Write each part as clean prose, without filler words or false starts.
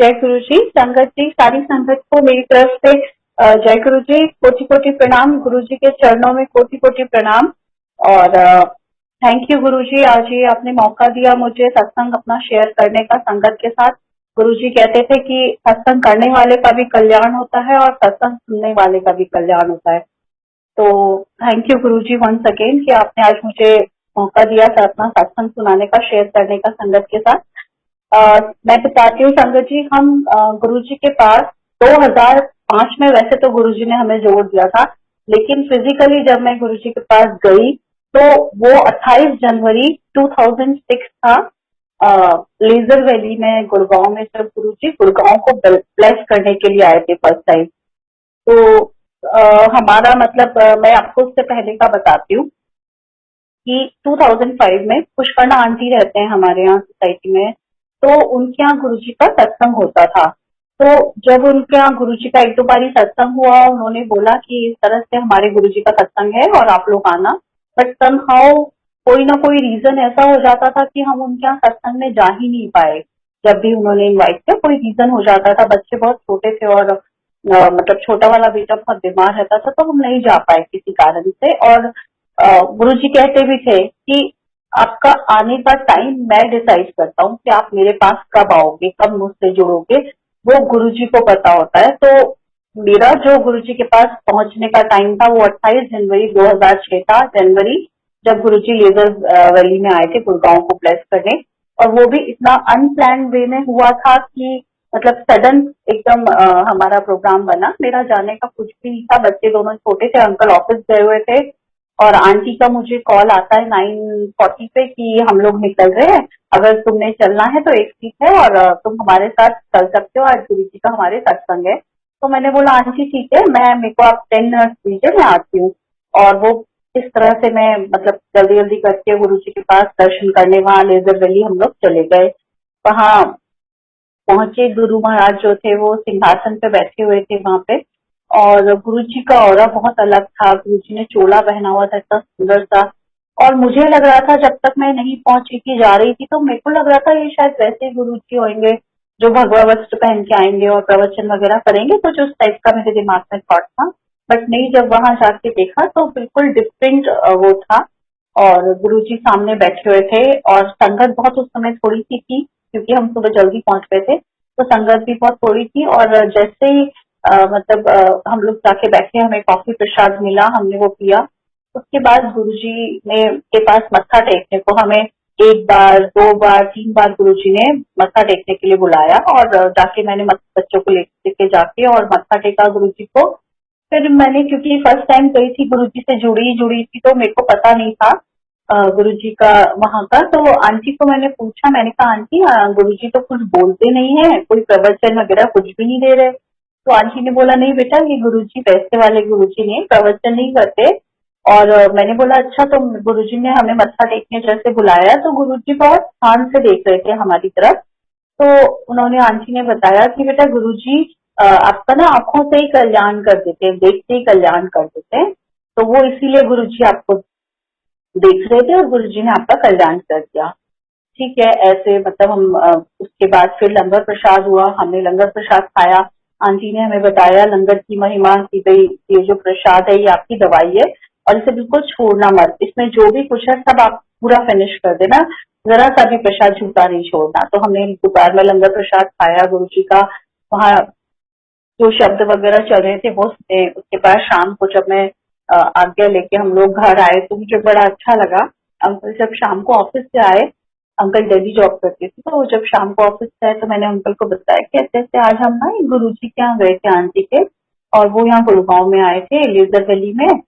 जय गुरु जी। संगत जी, सारी संगत को मेरी तरफ से जय गुरु जी, कोटि कोटि प्रणाम। गुरु जी के चरणों में कोटि कोटि प्रणाम। और थैंक यू गुरु जी, आज ये आपने मौका दिया मुझे सत्संग अपना शेयर करने का संगत के साथ। गुरु जी कहते थे कि सत्संग करने वाले का भी कल्याण होता है और सत्संग सुनने वाले का भी कल्याण होता है। तो thank you Guru ji once again कि आपने आज मुझे मौका दिया अपना सत्संग सुनाने का, शेयर करने का संगत के साथ। मैं बताती हूँ संगत जी, हम गुरु जी के पास 2005 में, वैसे तो गुरु जी ने हमें जोड़ दिया था, लेकिन फिजिकली जब मैं गुरु जी के पास गई तो वो 28 जनवरी 2006 था। लेजर वैली में गुड़गांव में, जब गुरु जी गुड़गांव को ब्लेस करने के लिए आए थे फर्स्ट टाइम। तो हमारा मतलब मैं आपको उससे पहले का बताती हूँ कि 2005 में पुष्कर्णा आंटी रहते हैं हमारे यहाँ सोसाइटी में, तो उनके यहाँ गुरुजी का सत्संग होता था। तो जब उनके यहाँ गुरुजी का एक दो बारी सत्संग हुआ, उन्होंने बोला कि इस तरह से हमारे गुरुजी का सत्संग है और आप लोग आना। बट समहाउ कोई ना कोई रीजन ऐसा हो जाता था कि हम उनके यहाँ सत्संग में जा ही नहीं पाए। जब भी उन्होंने इन्वाइट किया कोई रीजन हो जाता था, बच्चे बहुत छोटे थे और मतलब छोटा वाला बेटा बहुत बीमार रहता था, तो हम नहीं जा पाए किसी कारण से। और गुरु जी कहते भी थे कि आपका आने का टाइम मैं डिसाइड करता हूँ कि आप मेरे पास कब आओगे, कब मुझसे जुड़ोगे, वो गुरु जी को पता होता है। तो मेरा जो गुरु जी के पास पहुंचने का टाइम था वो 28 जनवरी 2006 था, जनवरी, जब गुरु जी लेजर वैली में आए थे गुड़गांव को ब्लेस करने। और वो भी इतना अनप्लान वे में हुआ था कि मतलब सडन एकदम हमारा प्रोग्राम बना। मेरा जाने का कुछ भी नहीं था, बच्चे दोनों छोटे थे, अंकल ऑफिस गए हुए थे और आंटी का मुझे कॉल आता है 9:40 पे कि हम लोग निकल रहे हैं, अगर तुमने चलना है तो एक सीट है और तुम हमारे साथ चल सकते हो, आज गुरु जी का हमारे सत्संग है। तो मैंने बोला आंटी ठीक है, मेरे को आप 10 मिनट दीजिए, मैं आती हूँ। और वो इस तरह से मैं मतलब जल्दी जल्दी करके गुरु जी के पास दर्शन करने वहां लेजर वैली हम लोग चले गए। वहां पहुंचे, गुरु महाराज जो थे वो सिंहासन पे बैठे हुए थे वहां पे, और गुरु जी का ऑरा बहुत अलग था। गुरु जी ने चोला पहना हुआ था इतना सुंदर सा, और मुझे लग रहा था जब तक मैं नहीं पहुंची थी, जा रही थी, तो मेरे को लग रहा था ये शायद वैसे गुरु जी होंगे जो भगवा वस्त्र पहन के आएंगे और प्रवचन वगैरह करेंगे, कुछ उस टाइप का मेरे दिमाग में थॉट था। बट नहीं, जब वहां जाके देखा तो बिल्कुल डिफरेंट वो था। और गुरु जी सामने बैठे हुए थे और संगत बहुत उस समय थोड़ी सी थी क्योंकि हम सुबह जल्दी पहुंच गए थे, तो संगत भी बहुत थोड़ी थी। और जैसे ही मतलब हम लोग जाके बैठे, हमें कॉफी प्रसाद मिला, हमने वो पिया। उसके बाद गुरुजी ने के पास मत्था टेकने को हमें एक बार, दो बार, तीन बार गुरुजी ने मत्था टेकने के लिए बुलाया, और जाके मैंने बच्चों को लेके जाके और मत्था टेका गुरुजी को। फिर मैंने, क्योंकि फर्स्ट टाइम गई थी गुरुजी से जुड़ी थी, तो मेरे को पता नहीं था गुरुजी का वहां का। तो आंटी को मैंने पूछा, मैंने कहा आंटी गुरुजी तो कुछ बोलते नहीं है, कोई प्रवचन वगैरह कुछ भी नहीं दे रहे। तो आंटी ने बोला नहीं बेटा, ये गुरुजी वैसे वाले गुरुजी नहीं, प्रवचन नहीं करते। और मैंने बोला अच्छा, तो गुरुजी ने हमें मत्था टेकने जैसे बुलाया, तो गुरुजी बहुत ध्यान से देख रहे थे हमारी तरफ। तो उन्होंने, आंटी ने बताया कि बेटा गुरुजी आपका ना आंखों से ही कल्याण कर देते हैं, देखते ही कल्याण कर देते हैं, तो वो इसीलिए गुरुजी आपको देख रहे थे और गुरुजी ने आपका कल्याण कर दिया। ठीक है, ऐसे मतलब हम उसके बाद फिर लंगर प्रसाद हुआ, हमने लंगर प्रसाद खाया। आंटी ने हमें बताया लंगर की महिमा की गई, ये जो प्रसाद है ये आपकी दवाई है और इसे बिल्कुल छोड़ना मत, इसमें जो भी कुछ है सब आप पूरा फिनिश कर देना, जरा सा भी प्रसाद झूठा नहीं छोड़ना। तो हमने दोपहर में लंगर प्रसाद खाया गुरु जी का, वहाँ जो शब्द वगैरह चल रहे थे वो सुने। उसके बाद शाम को जब मैं आज्ञा लेके हम लोग घर आए तो मुझे बड़ा अच्छा लगा। अंकल जब शाम को ऑफिस से आए, अंकल दिल्ली जॉब करते थे, तो जब शाम को ऑफिस से आए तो मैंने अंकल को बताया कि ऐसे ऐसे आज हम ना गुरु जी के यहाँ गए थे आंटी के, और वो यहाँ गुड़गांव में आए थे लेजर वैली में,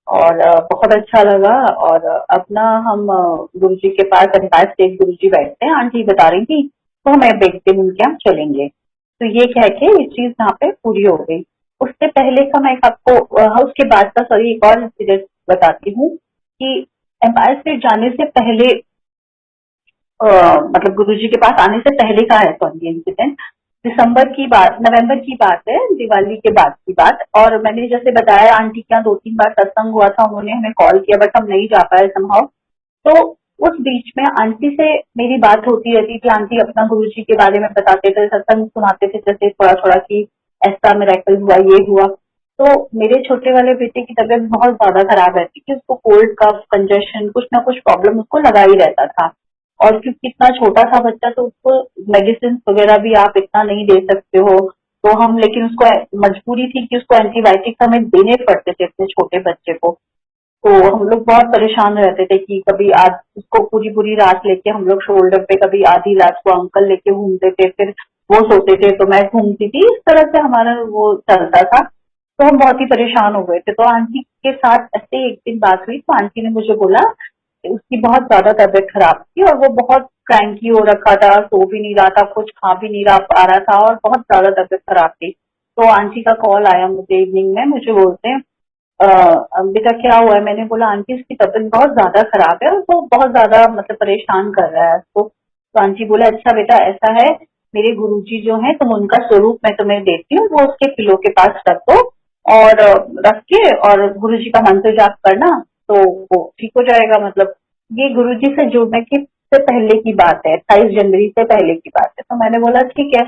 और बहुत अच्छा लगा। और अपना हम गुरु जी के पास 28 गुरु जी बैठते हैं, आंटी बता रही थी, तो हम एक दिन उनके यहाँ चलेंगे। तो ये कह के ये चीज यहाँ पे पूरी हो गई। उससे पहले का मैं आपको उसके बाद का सॉरी एक और इंसिडेंट बताती हूँ कि एम्पायर स्टेट जाने से पहले मतलब गुरुजी के पास आने से पहले का है सॉरी इंसिडेंट, दिसंबर की बात, नवंबर की बात है, दिवाली के बाद की बात। और मैंने जैसे बताया आंटी के यहाँ 2-3 बार सत्संग हुआ था, उन्होंने हमें कॉल किया बट हम नहीं जा पाए समहाउ। तो उस बीच में आंटी से मेरी बात होती रहती थी। आंटी अपना गुरुजी के बारे में बताते थे, सत्संग सुनाते थे, जैसे थोड़ा थोड़ा कि ऐसा मिरेकल हुआ, ये हुआ। तो मेरे छोटे वाले बेटे की तबीयत बहुत ज्यादा खराब रहती थी, उसको कोल्ड कफ कंजेशन कुछ ना कुछ प्रॉब्लम उसको लगा ही रहता था। और क्योंकि इतना छोटा था बच्चा तो उसको मेडिसिन वगैरह भी आप इतना नहीं दे सकते हो। तो हम लेकिन उसको मजबूरी थी कि उसको एंटीबायोटिक हमें देने पड़ते थे अपने छोटे बच्चे को। तो हम लोग बहुत परेशान रहते थे कि कभी आज उसको पूरी पूरी रात लेके हम लोग शोल्डर पे, कभी आधी रात को अंकल लेके घूमते थे, फिर वो सोते थे तो मैं घूमती थी, इस तरह से हमारा वो चलता था। तो हम बहुत ही परेशान हो गए थे। तो आंटी के साथ ऐसे एक दिन बात हुई तो आंटी ने मुझे बोला कि उसकी बहुत ज्यादा तबीयत खराब थी और वो बहुत क्रैंकी हो रखा था, सो भी नहीं रहा था, कुछ खा भी नहीं रहा पा रहा था और बहुत ज्यादा तबीयत खराब थी। तो आंटी का कॉल आया मुझे इवनिंग में, मुझे बोलते हैं बेटा क्या हुआ है? मैंने बोला आंटी इसकी तबीयत बहुत ज्यादा खराब है और वो बहुत ज्यादा मतलब परेशान कर रहा है उसको। तो आंटी बोला अच्छा बेटा ऐसा है, मेरे गुरुजी जो हैं तुम उनका स्वरूप मैं तुम्हें देती हूँ, वो उसके पिलो के पास रख दो और रख के और गुरुजी का मंत्र जाप करना तो वो ठीक हो जाएगा। मतलब ये गुरुजी से जुड़ने की से पहले की बात है, 28 जनवरी से पहले की बात है। तो मैंने बोला ठीक है।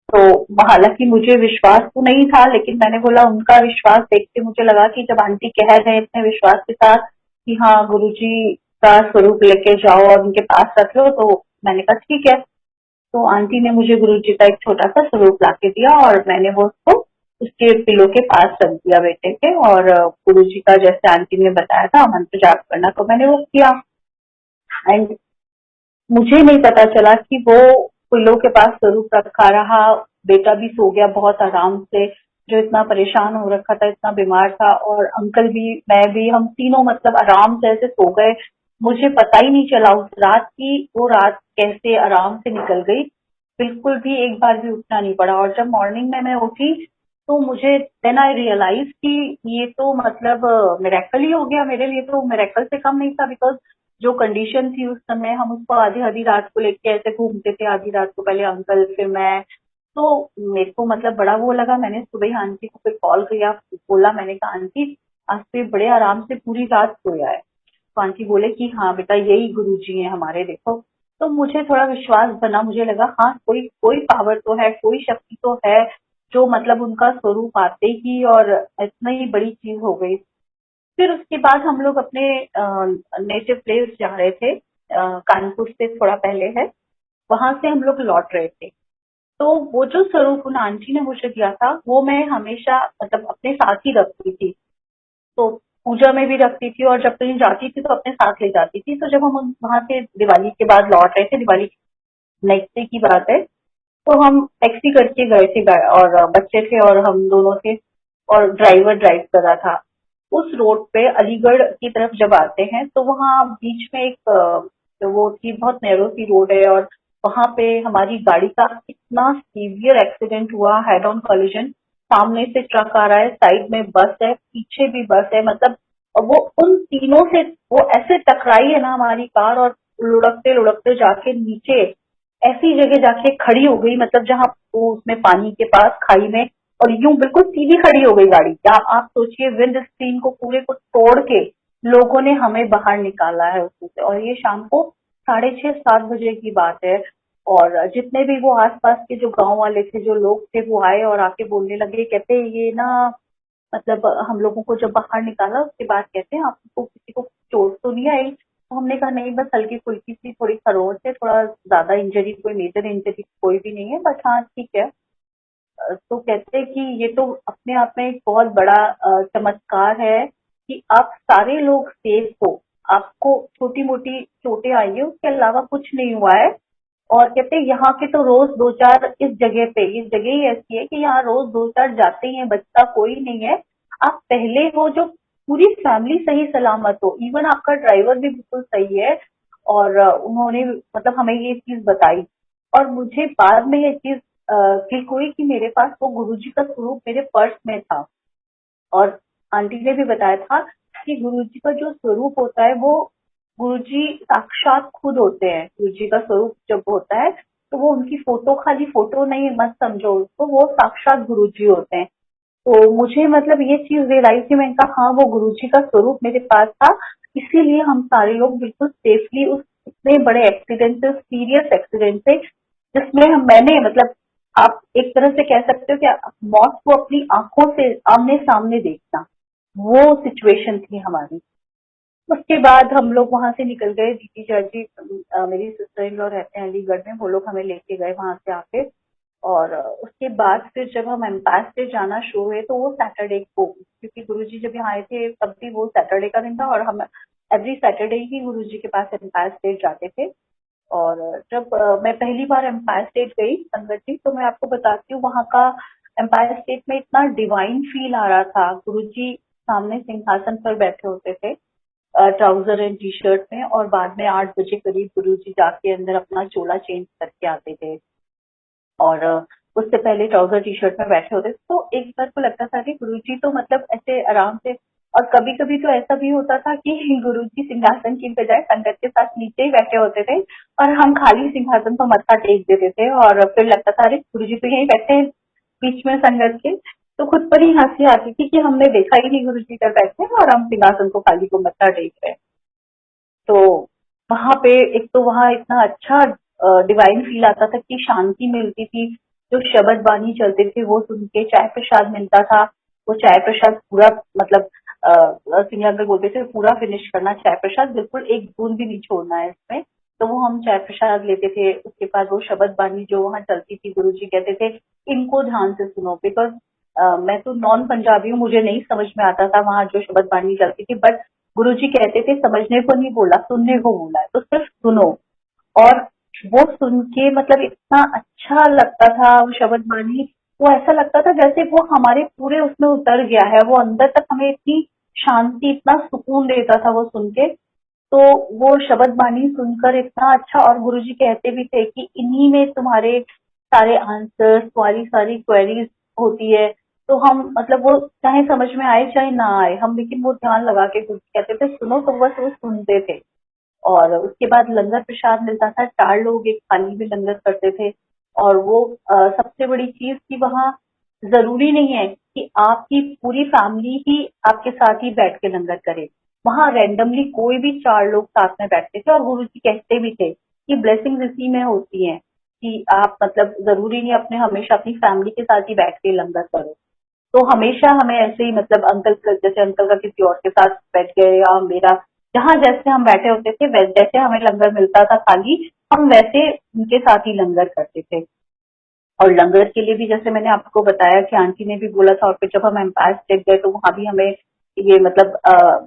तो हालांकि मुझे विश्वास तो नहीं था, लेकिन मैंने बोला उनका विश्वास देख के मुझे लगा कि जब आंटी कह रहे हैं इतने विश्वास के साथ कि हाँ गुरुजी का स्वरूप लेके जाओ और उनके पास रख लो, तो मैंने कहा ठीक है। तो आंटी ने मुझे गुरुजी का एक छोटा सा स्वरूप ला के दिया और मैंने वो उसको उसके पिलो के पास रख दिया बेटे के। और गुरुजी का जैसे आंटी ने बताया था मंत्र जाप करना, तो मैंने वो किया। एंड मुझे नहीं पता चला कि वो पिलो के पास स्वरूप रखा रहा। बेटा भी सो गया बहुत आराम से, जो इतना परेशान हो रखा था, इतना बीमार था। और अंकल भी, मैं भी, हम तीनों मतलब आराम से ऐसे सो गए। मुझे पता ही नहीं चला उस रात की वो रात कैसे आराम से निकल गई। बिल्कुल भी एक बार भी उठना नहीं पड़ा। और जब मॉर्निंग में मैं उठी तो मुझे देन आई रियलाइज कि ये तो मतलब मिरेकल ही हो गया मेरे लिए, तो मिरेकल से कम नहीं था। बिकॉज जो कंडीशन थी उस समय, हम उसको आधी आधी रात को लेके ऐसे घूमते थे, आधी रात को पहले अंकल फिर मैं। तो मेरे को मतलब बड़ा वो लगा। मैंने सुबह ही आंटी को फिर कॉल किया, बोला, मैंने कहा आंटी आज तो ये बड़े आराम से पूरी रात सोया है। तो आंटी बोले कि हाँ बेटा यही गुरुजी हैं हमारे, देखो। तो मुझे थोड़ा विश्वास बना, मुझे लगा हाँ कोई कोई पावर तो है, कोई शक्ति तो है जो मतलब उनका स्वरूप आते ही और इतना ही बड़ी चीज हो गई। फिर उसके बाद हम लोग अपने नेटिव प्लेस जा रहे थे, कानपुर से थोड़ा पहले है, वहां से हम लोग लौट रहे थे। तो वो जो स्वरूप उन आंटी ने मुझे दिया था वो मैं हमेशा मतलब अपने साथ ही रखती थी। तो पूजा में भी रखती थी और जब कहीं जाती थी तो अपने साथ ले जाती थी। तो जब हम वहां से दिवाली के बाद लौट रहे थे, दिवाली नेक्स्ट डे की बात है, तो हम टैक्सी करके गए थे और बच्चे थे और हम दोनों थे और ड्राइवर ड्राइव कर रहा था। उस रोड पे अलीगढ़ की तरफ जब आते हैं तो वहाँ बीच में एक वो थी, बहुत नैरो सी रोड है और वहां पे हमारी गाड़ी का इतना सीवियर एक्सीडेंट हुआ, हेड ऑन कोलिजन। सामने से ट्रक आ रहा है, साइड में बस है, पीछे भी बस है, मतलब वो उन तीनों से वो ऐसे टकराई है ना हमारी कार, और लुढ़कते लुढ़कते जाके नीचे ऐसी जगह जाके खड़ी हो गई, मतलब जहाँ वो उसमें पानी के पास खाई में, और यूं बिल्कुल सीधी खड़ी हो गई गाड़ी। क्या आप सोचिए, विंड स्क्रीन को पूरे को तोड़ के लोगों ने हमें बाहर निकाला है उसमें से। और ये शाम को 6:30-7 बजे की बात है। और जितने भी वो आसपास के जो गांव वाले थे, जो लोग थे, वो आए और आके बोलने लगे, कहते ये ना मतलब हम लोगों को जब बाहर निकाला उसके बाद कहते हैं आपको किसी को चोट तो नहीं आई? तो हमने कहा नहीं, बस हल्की फुल्की सी थोड़ी खरोच है, थोड़ा ज्यादा इंजरी, कोई मेजर इंजरी कोई भी नहीं है, बस हाँ ठीक है। तो कहते हैं कि ये तो अपने आप में एक बहुत बड़ा चमत्कार है कि आप सारे लोग सेफ हो, आपको छोटी मोटी चोटें आई है, उसके अलावा कुछ नहीं हुआ है। और कहते हैं यहाँ के तो रोज दो चार इस जगह पे, इस जगह ही ऐसी है कि यहाँ रोज दो चार जाते ही हैं, बचता कोई नहीं है। आप पहले हो जो पूरी फैमिली सही सलामत हो, इवन आपका ड्राइवर भी बिल्कुल सही है। और उन्होंने मतलब हमें ये चीज बताई। और मुझे बाद में ये चीज क्लिक हुई कि मेरे पास वो गुरुजी का स्वरूप मेरे पर्स में था। और आंटी ने भी बताया था कि गुरुजी का जो स्वरूप होता है वो गुरुजी साक्षात खुद होते हैं। गुरुजी का स्वरूप जब होता है तो वो उनकी फोटो, खाली फोटो नहीं मत समझो उसको, वो साक्षात गुरुजी होते हैं। तो मुझे मतलब ये चीज रियलाइज हुई, मैंने कहा हाँ वो गुरुजी का स्वरूप मेरे पास था, इसीलिए हम सारे लोग बिल्कुल सेफली उस इतने बड़े एक्सीडेंट से, सीरियस एक्सीडेंट से, जिसमें मैंने मतलब आप एक तरह से कह सकते हो कि मौत को अपनी आंखों से आमने सामने देखना, वो सिचुएशन थी हमारी। उसके बाद हम लोग वहां से निकल गए, दीदी चाची, मेरी सिस्टर इन लॉ रहते हैं अलीगढ़ में, वो लोग हमें लेके गए वहां से आके। और उसके बाद फिर जब हम एम्पायर स्टेट जाना शुरू हुए तो वो सैटरडे को, क्योंकि गुरुजी जब यहाँ आए थे तब भी वो सैटरडे का दिन था, और हम एवरी सैटरडे ही गुरुजी के पास एम्पायर स्टेट जाते थे। और जब मैं पहली बार एम्पायर स्टेट गई संगत जी, तो मैं आपको बताती हूँ वहाँ का एम्पायर स्टेट में इतना डिवाइन फील आ रहा था। गुरुजी सामने सिंहासन पर बैठे होते थे, ट्राउजर एंड टी शर्ट में, और बाद में 8 बजे करीब गुरुजी जाके अंदर अपना चोला चेंज करके आते थे। और उससे पहले ट्राउजर टी शर्ट में बैठे होते थे, तो एक बार को लगता था कि गुरुजी तो मतलब ऐसे आराम से, और कभी कभी तो ऐसा भी होता था कि गुरुजी सिंहासन की बजाय संगत के साथ नीचे ही बैठे होते थे, और हम खाली सिंहासन पर मत्था टेक देते थे, और फिर लगता था अरे गुरुजी तो यहीं बैठे हैं बीच में संगत के। तो खुद पर ही हंसी आती थी कि हमने देखा ही नहीं गुरुजी का बैठे हैं, और हम सिंहासन को खाली को मत्था टेक रहे हैं। तो वहां पे एक तो वहां इतना अच्छा डिवाइन फील आता था कि शांति मिलती थी, जो शब्द बानी चलते थे वो सुन के, चाय प्रसाद मिलता था, वो चाय प्रसाद पूरा मतलब सिंह अंकल बोलते थे पूरा फिनिश करना चाय प्रसाद, बिल्कुल एक बूंद भी नहीं छोड़ना है इसमें। तो वो हम चाय प्रसाद लेते थे। उसके बाद वो शब्द बानी जो वहाँ चलती थी, गुरु जी कहते थे इनको ध्यान से सुनो, बिकॉज मैं तो नॉन पंजाबी हूँ, मुझे नहीं समझ में आता था वहाँ जो शब्द बानी चलती थी, बट गुरुजी कहते थे समझने को नहीं बोला, सुनने को बोला है, तो सिर्फ सुनो। और वो सुन के मतलब इतना अच्छा लगता था वो शब्द बानी, वो ऐसा लगता था जैसे वो हमारे पूरे उसमें उतर गया है, वो अंदर तक हमें इतनी शांति, इतना सुकून देता था वो सुन के। तो वो शब्द बानी सुनकर इतना अच्छा, और गुरुजी कहते भी थे कि इन्हीं में तुम्हारे सारे आंसर्स, तुम्हारी सारी क्वेरीज होती है। तो हम मतलब वो चाहे समझ में आए चाहे ना आए, हम लेकिन वो ध्यान लगा के गुरुजी कहते थे सुनो, तो बस वो सुनते थे। और उसके बाद लंगर प्रसाद मिलता था, 4 लोग एक थाली में लंगर करते थे। और वो सबसे बड़ी चीज कि वहाँ जरूरी नहीं है कि आपकी पूरी फैमिली ही आपके साथ ही बैठ के लंगर करे, वहाँ रैंडमली कोई भी 4 लोग साथ में बैठते थे, और गुरु जी कहते भी थे कि ब्लेसिंग इसी में होती है कि आप मतलब जरूरी नहीं अपने हमेशा अपनी फैमिली के साथ ही बैठ के लंगर करो। तो हमेशा हमें ऐसे ही मतलब जैसे अंकल का किसी और के साथ बैठ गए, या मेरा जहाँ जैसे हम बैठे होते थे जैसे हमें लंगर मिलता था थाली, हम वैसे उनके साथ ही लंगर करते थे। और लंगर के लिए भी जैसे मैंने आपको बताया कि आंटी ने भी बोला था, और फिर जब हम एम्पायर स्टेट गए तो वहां भी हमें ये मतलब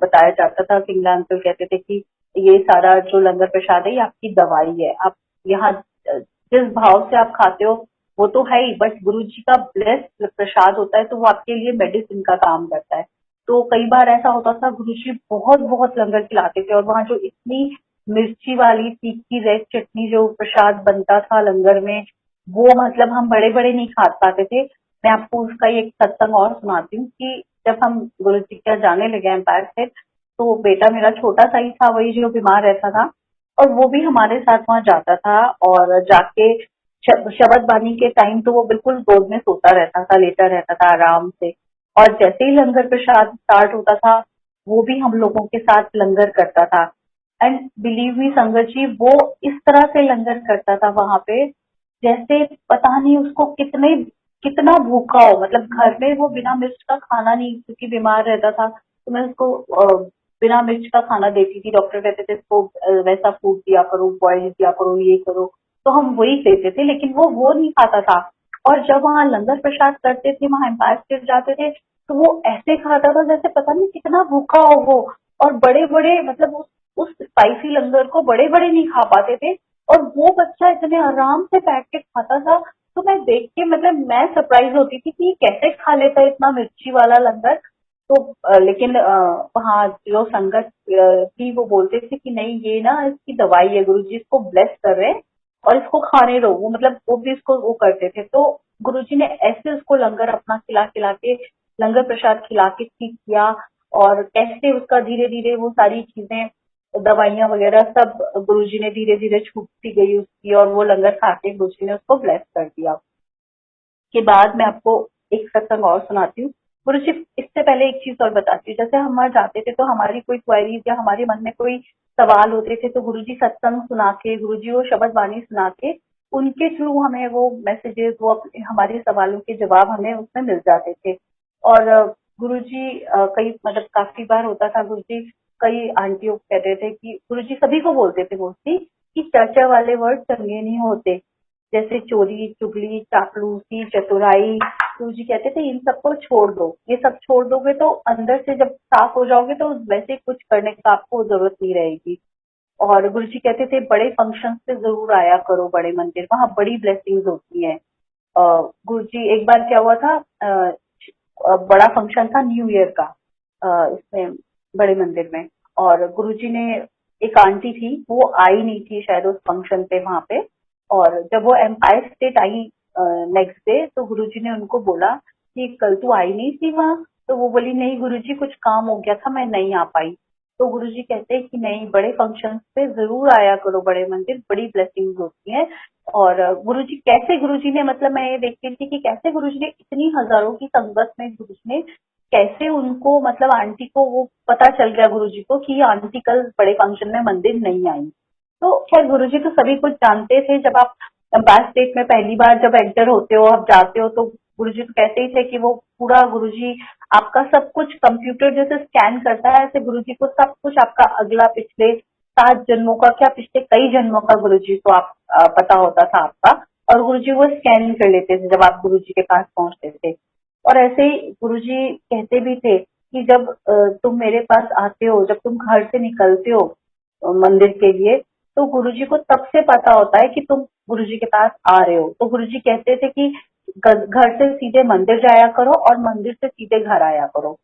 बताया जाता था, सिंगला अंकल कहते थे कि ये सारा जो लंगर प्रसाद है ये आपकी दवाई है, आप यहाँ जिस भाव से आप खाते हो वो तो है ही, बट गुरु जी का ब्लेस प्रसाद होता है तो वो आपके लिए मेडिसिन का काम करता है। तो कई बार ऐसा होता था गुरु जी बहुत बहुत लंगर खिलाते थे, और वहाँ जो इतनी मिर्ची वाली तीखी रेड चटनी जो प्रसाद बनता था लंगर में, वो मतलब हम बड़े-बड़े नहीं खा पाते थे। मैं आपको उसका एक सत्संग और सुनाती हूँ कि जब हम गुरु जी के यहाँ जाने लगे एम्पायर से, तो बेटा मेरा छोटा-सा ही था, वही जो बीमार रहता था, और वो भी हमारे साथ वहाँ जाता था, और जाके शबद बानी के टाइम तो वो बिल्कुल गोद में सोता रहता था, लेटा रहता था आराम से। और जैसे ही लंगर प्रसाद स्टार्ट होता था, वो भी हम लोगों के साथ लंगर करता था। एंड बिलीव मी संगत जी, वो इस तरह से लंगर करता था वहां पे, जैसे पता नहीं उसको कितने कितना भूखा हो, मतलब घर में वो बिना मिर्च का खाना नहीं, क्योंकि बीमार रहता था, तो मैं उसको बिना मिर्च का खाना देती थी। डॉक्टर कहते थे इसको वैसा फूड दिया करो, बॉयल दिया करो, ये करो, तो हम वही देते थे, लेकिन वो नहीं खाता था। और जब वहाँ लंगर प्रसाद करते थे, वहाँ एम्पायर स्टेट जाते थे, तो वो ऐसे खाता था जैसे पता नहीं कितना भूखा हो वो। और बड़े बड़े मतलब उस स्पाइसी लंगर को बड़े बड़े नहीं खा पाते थे, और वो बच्चा इतने आराम से बैठ के खाता था। तो मैं देख के मतलब मैं सरप्राइज होती थी कि ये कैसे खा लेता है इतना मिर्ची वाला लंगर। तो लेकिन वहाँ जो संगत थी वो बोलते थे कि नहीं ये ना इसकी दवाई है, गुरुजी इसको ब्लेस कर रहे हैं और इसको खाने दो, वो मतलब वो भी इसको वो करते थे। तो गुरुजी ने ऐसे उसको लंगर अपना खिला खिला के, लंगर प्रसाद खिला के ठीक किया, और कैसे उसका धीरे धीरे वो सारी चीजें, दवाइयां वगैरह सब गुरुजी ने धीरे धीरे छूटती गई उसकी, और वो लंगर खा के गुरुजी ने उसको ब्लेस कर दिया। के बाद मैं आपको एक सत्संग और सुनाती हूँ। गुरु जी इससे पहले एक चीज और बताती हूँ, जैसे हम वहाँ जाते थे तो हमारी कोई क्वेरीज या हमारे मन में कोई सवाल होते थे तो गुरु जी सत्संग सुना के, गुरु जी वो शब्द वाणी सुना के, उनके थ्रू हमें वो मैसेजेस, वो हमारे सवालों के जवाब हमें उसमें मिल जाते थे। और गुरु जी कई मतलब काफी बार होता था, गुरु जी कई आंटियों को कहते थे कि गुरु जी सभी को बोलते थे मोस्टली कि चर्चा वाले वर्ड चंगे नहीं होते, जैसे चोरी चुगली चापलूसी चतुराई। गुरु जी कहते थे इन सबको छोड़ दो, ये सब छोड़ दोगे तो अंदर से जब साफ हो जाओगे तो वैसे कुछ करने का आपको जरूरत नहीं रहेगी। और गुरु जी कहते थे बड़े फंक्शन से जरूर आया करो, बड़े मंदिर, वहाँ बड़ी ब्लेसिंग्स होती हैं। गुरु जी एक बार क्या हुआ था, बड़ा फंक्शन था न्यू ईयर का इसमें बड़े मंदिर में, और गुरुजी ने, एक आंटी थी वो आई नहीं थी शायद उस फंक्शन पे वहां पे, और जब वो एम्पायर स्टेट आई नेक्स्ट डे तो गुरुजी ने उनको बोला कि कल तू आई नहीं थी वहाँ, तो वो बोली नहीं गुरुजी कुछ काम हो गया था मैं नहीं आ पाई। तो गुरुजी कहते हैं कि नहीं, बड़े फंक्शन पे जरूर आया करो, बड़े मंदिर बड़ी ब्लेसिंग्स होती हैं। और गुरुजी कैसे, गुरुजी ने मतलब मैं ये देखती थी कि कैसे गुरुजी ने इतनी हजारों की संगत में गुरुजी ने कैसे उनको मतलब आंटी को वो पता चल गया गुरुजी को कि आंटी कल बड़े फंक्शन में मंदिर नहीं आई। तो खैर गुरुजी तो सभी कुछ जानते थे, जब आप एम्पायर स्टेट में पहली बार जब एंटर होते हो, आप जाते हो, तो गुरुजी तो कहते ही थे कि वो पूरा गुरुजी आपका सब कुछ कंप्यूटर जैसे स्कैन करता है, ऐसे गुरुजी को सब कुछ आपका अगला पिछले 7 जन्मों का, क्या पिछले कई जन्मों का गुरुजी को आप पता होता था आपका, और गुरुजी वो स्कैन कर लेते थे जब आप गुरुजी के पास पहुंचते थे। और ऐसे ही गुरुजी कहते भी थे कि जब तुम मेरे पास आते हो, जब तुम घर से निकलते हो मंदिर के लिए, तो गुरुजी को तब से पता होता है कि तुम गुरुजी के पास आ रहे हो। तो गुरुजी कहते थे कि घर से सीधे मंदिर जाया करो और मंदिर से सीधे घर आया करो।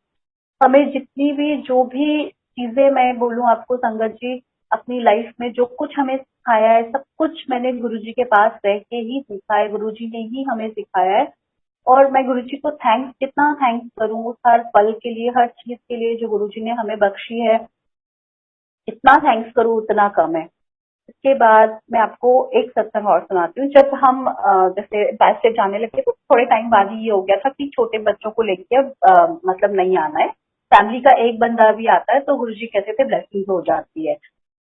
हमें जितनी भी जो भी चीजें मैं बोलूं आपको संगत जी, अपनी लाइफ में जो कुछ हमें सिखाया है सब कुछ मैंने गुरुजी के पास रह के ही सीखा है, गुरुजी ने ही हमें सिखाया है। और मैं गुरुजी को थैंक्स, कितना थैंक्स करूं उस हर पल के लिए, हर चीज के लिए जो गुरुजी ने हमें बख्शी है, इतना थैंक्स करूं उतना कम है। इसके बाद मैं आपको एक सत्संग और सुनाती हूँ। जब हम जैसे बैच से जाने लगे तो थोड़े टाइम बाद ही ये हो गया था कि छोटे बच्चों को लेके अब मतलब नहीं आना है, फैमिली का एक बंदा भी आता है तो गुरुजी कहते थे ब्लेसिंग हो जाती है।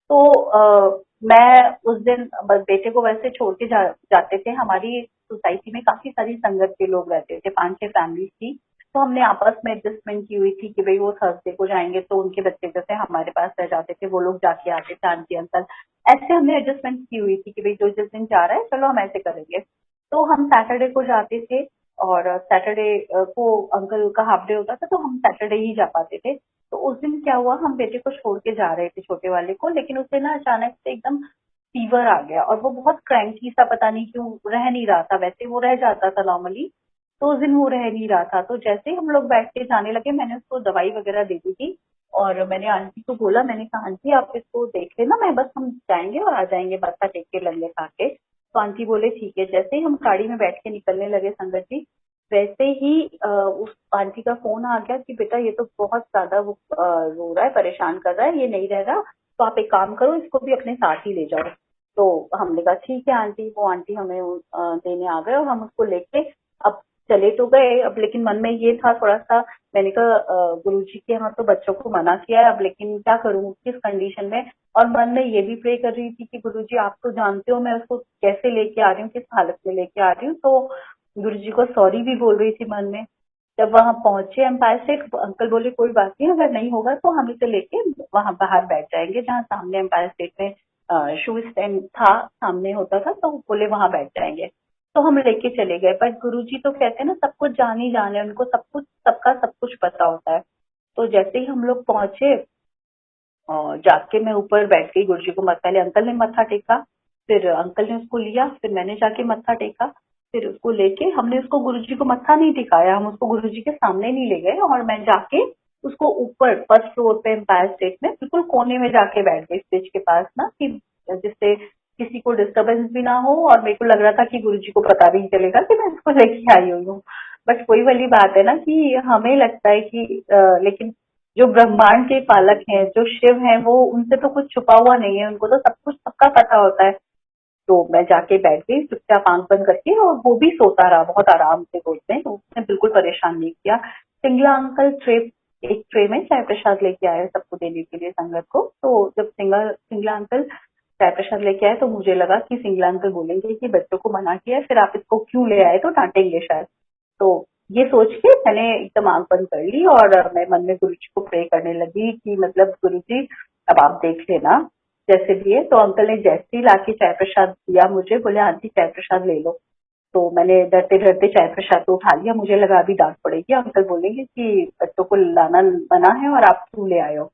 तो मैं उस दिन बस बेटे को वैसे छोड़ के जाते थे, हमारी सोसाइटी में काफी सारी संगत के लोग रहते थे, 5-6 फैमिलीज थी। तो हमने आपस में एडजस्टमेंट की हुई थी कि भाई वो थर्सडे को जाएंगे तो उनके बच्चे जैसे हमारे पास रह जाते थे, वो लोग जाके आते थे, आंटी अंकल, ऐसे हमने एडजस्टमेंट की हुई थी कि भाई जो जिस दिन जा रहा है चलो हम ऐसे करेंगे। तो हम सैटरडे को जाते थे, और सैटरडे को अंकल का हाफ डे होता था तो हम सैटरडे ही जा पाते थे। तो उस दिन क्या हुआ, हम बेटे को छोड़ के जा रहे थे छोटे वाले को, लेकिन उसे ना अचानक से एकदम फीवर आ गया और वो बहुत क्रैंकी सा, पता नहीं क्यों रह नहीं रहा था, वैसे वो रह जाता था नॉर्मली, तो उस दिन वो रह नहीं रहा था। तो जैसे ही हम लोग बैठ के जाने लगे मैंने उसको दवाई वगैरह दे दी थी, और मैंने आंटी को बोला, मैंने कहा आंटी आप इसको देख लेना, मैं बस हम जाएंगे और आ जाएंगे मत्था टेक के लंगे खा के। तो आंटी बोले ठीक है। जैसे ही हम गाड़ी में बैठ के निकलने लगे संगत जी, वैसे ही उस आंटी का फोन आ गया कि बेटा ये तो बहुत ज्यादा वो रो रहा है, परेशान कर रहा है, ये नहीं रह रहा, तो आप एक काम करो इसको भी अपने साथ ही ले जाओ। तो हमने कहा ठीक है आंटी। वो आंटी हमें देने आ गए और हम उसको लेके अब चले तो गए। अब लेकिन मन में ये था थोड़ा सा, मैंने कहा गुरुजी के यहाँ तो बच्चों को मना किया है, अब लेकिन क्या करूँ किस कंडीशन में। और मन में ये भी प्रे कर रही थी कि गुरुजी आप तो जानते हो मैं उसको कैसे लेके आ रही हूँ, किस हालत में लेके आ रही हूँ। तो गुरुजी को सॉरी भी बोल रही थी मन में। जब वहां पहुंचे एम्पायर स्टेट, अंकल बोले कोई बात नहीं, अगर नहीं होगा तो हम इसे लेके वहां बाहर बैठ जाएंगे, जहाँ सामने एम्पायर स्टेट में शू स्टैंड था, सामने होता था, तो बोले वहां बैठ जाएंगे। तो हम लेके चले गए। पर गुरुजी तो कहते हैं ना सब कुछ जान ही जाने, उनको सब कुछ, सबका सब कुछ पता होता है। तो जैसे ही हम लोग पहुंचे, जाके मैं ऊपर बैठ गई, गुरुजी को मत, पहले अंकल ने मत्था टेका, फिर अंकल ने उसको लिया, फिर मैंने जाके मत्था टेका, फिर उसको लेके हमने उसको, गुरुजी को मत्था नहीं टिकाया, हम उसको गुरुजी के सामने नहीं ले गए, और मैं जाके उसको ऊपर फर्स्ट फ्लोर पे एम्पायर स्टेट में बिल्कुल कोने में जाके बैठ गई स्टेज के पास ना, कि जिससे किसी को डिस्टरबेंस भी ना हो, और मेरे को लग रहा था कि गुरुजी को पता भी नहीं चलेगा कि मैं इसको लेके आई हुई हूँ। बट वही वाली बात है ना कि हमें लगता है कि लेकिन जो ब्रह्मांड के पालक हैं, जो शिव हैं, वो उनसे तो कुछ छुपा हुआ नहीं है, उनको तो सब कुछ सबका पता होता है। तो मैं जाके बैठ गई चुपचाप आंख बंद करके, और वो भी सोता रहा बहुत आराम से, बोलते हैं, उसने बिल्कुल परेशान नहीं किया। सिंगला अंकल एक ट्रे में चाय प्रसाद लेके आए सबको देने के लिए संगत को। तो जब सिंगला अंकल चाय प्रसाद लेके आए तो मुझे लगा कि सिंगला अंकल बोलेंगे कि बच्चों को मना किया है, फिर आप इसको क्यों ले आए, तो डांटेंगे शायद। तो ये सोच के मैंने एकदम आंख बंद कर ली और मैं मन में गुरु जी को प्रे करने लगी कि मतलब गुरु जी अब आप देख लेना जैसे भी है। तो अंकल ने जैसे ही लाके चाय प्रसाद दिया मुझे, बोले आंटी चाय प्रसाद ले लो। तो मैंने डरते डरते चाय प्रसाद तो उठा लिया, मुझे लगा अभी डांट पड़ेगी, अंकल बोलेंगे कि बच्चों को लाना मना है और आप क्यों ले आए हो।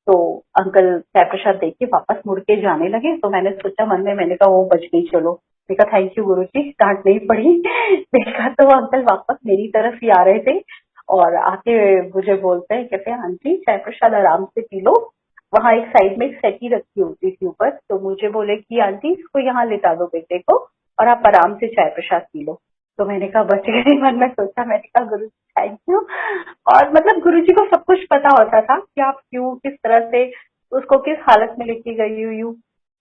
तो अंकल चाय प्रसाद देख के वापस मुड़ के जाने लगे। तो मैंने सोचा मन में, मैंने कहा वो बच गई, चलो। मैंने कहा थैंक यू गुरु जी, डांट नहीं पड़ी। देखा तो अंकल वापस मेरी तरफ ही आ रहे थे और आके मुझे बोलते हैं, कहते हैं आंटी चाय प्रसाद आराम से पी लो, वहां एक साइड में एक सेटी रखी होती थी ऊपर। तो मुझे बोले कि आंटी इसको यहाँ लेटा दो बेटे को और आप आराम से चाय प्रसाद पी लो। तो मैंने कहा बच गई, मन में सोचा, मैंने कहा गुरु जी थैंक यू। और मतलब गुरु जी को सब कुछ पता होता था कि आप क्यों किस तरह से उसको किस हालत में लेके गई हुई हूँ।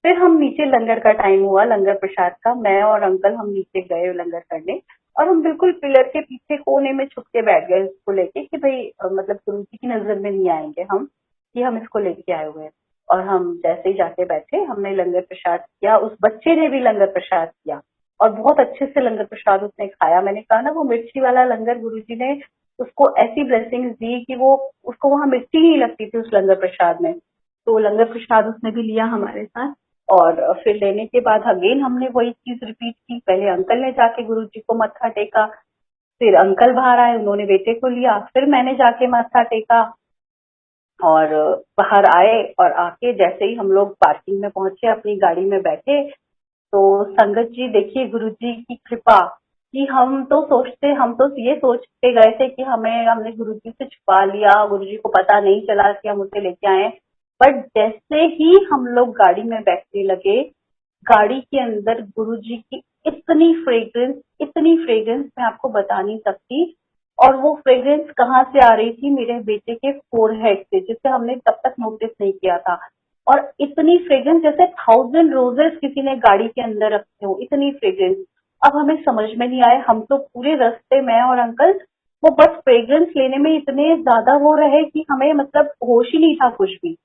फिर हम नीचे, लंगर का टाइम हुआ, लंगर प्रसाद का, मैं और अंकल हम नीचे गए लंगर करने और हम बिल्कुल पिलर के पीछे कोने में छुप के बैठ गए इसको लेके कि भाई मतलब गुरु जी की नजर में नहीं आएंगे हम, कि हम इसको लेके आए हुए हैं। और हम जैसे ही जाके बैठे, हमने लंगर प्रसाद किया, उस बच्चे ने भी लंगर प्रसाद किया और बहुत अच्छे से लंगर प्रसाद उसने खाया। मैंने कहा ना वो मिर्ची वाला लंगर, गुरुजी ने उसको ऐसी ब्लेसिंग्स दी कि वो उसको वहां मिर्ची नहीं लगती थी उस लंगर प्रसाद में। तो लंगर प्रसाद उसने भी लिया हमारे साथ और फिर लेने के बाद अगेन हमने वही चीज रिपीट की। पहले अंकल ने जाके गुरुजी को मत्था टेका, फिर अंकल बाहर आए, उन्होंने बेटे को लिया, फिर मैंने जाके मत्था टेका और बाहर आए। और आके जैसे ही हम लोग पार्किंग में पहुंचे, अपनी गाड़ी में बैठे, तो संगत जी देखिए गुरुजी की कृपा कि हम तो ये सोच के गए थे कि हमने गुरुजी से छुपा लिया, गुरुजी को पता नहीं चला कि हम उसे लेके आए। बट जैसे ही हम लोग गाड़ी में बैठने लगे, गाड़ी के अंदर गुरुजी की इतनी फ्रेग्रेंस मैं आपको बता नहीं सकती। और वो फ्रेग्रेंस कहाँ से आ रही थी, मेरे बेटे के फोरहेड से, जिसे हमने तब तक नोटिस नहीं किया था। और इतनी फ्रेग्रेंस जैसे 1000 रोजेस किसी ने गाड़ी के अंदर रखे हो, इतनी फ्रेग्रेंस। अब हमें समझ में नहीं आए, हम तो पूरे रास्ते, मैं और अंकल, वो बस फ्रेग्रेंस लेने में इतने ज्यादा वो रहे कि हमें मतलब होश ही नहीं था कुछ भी।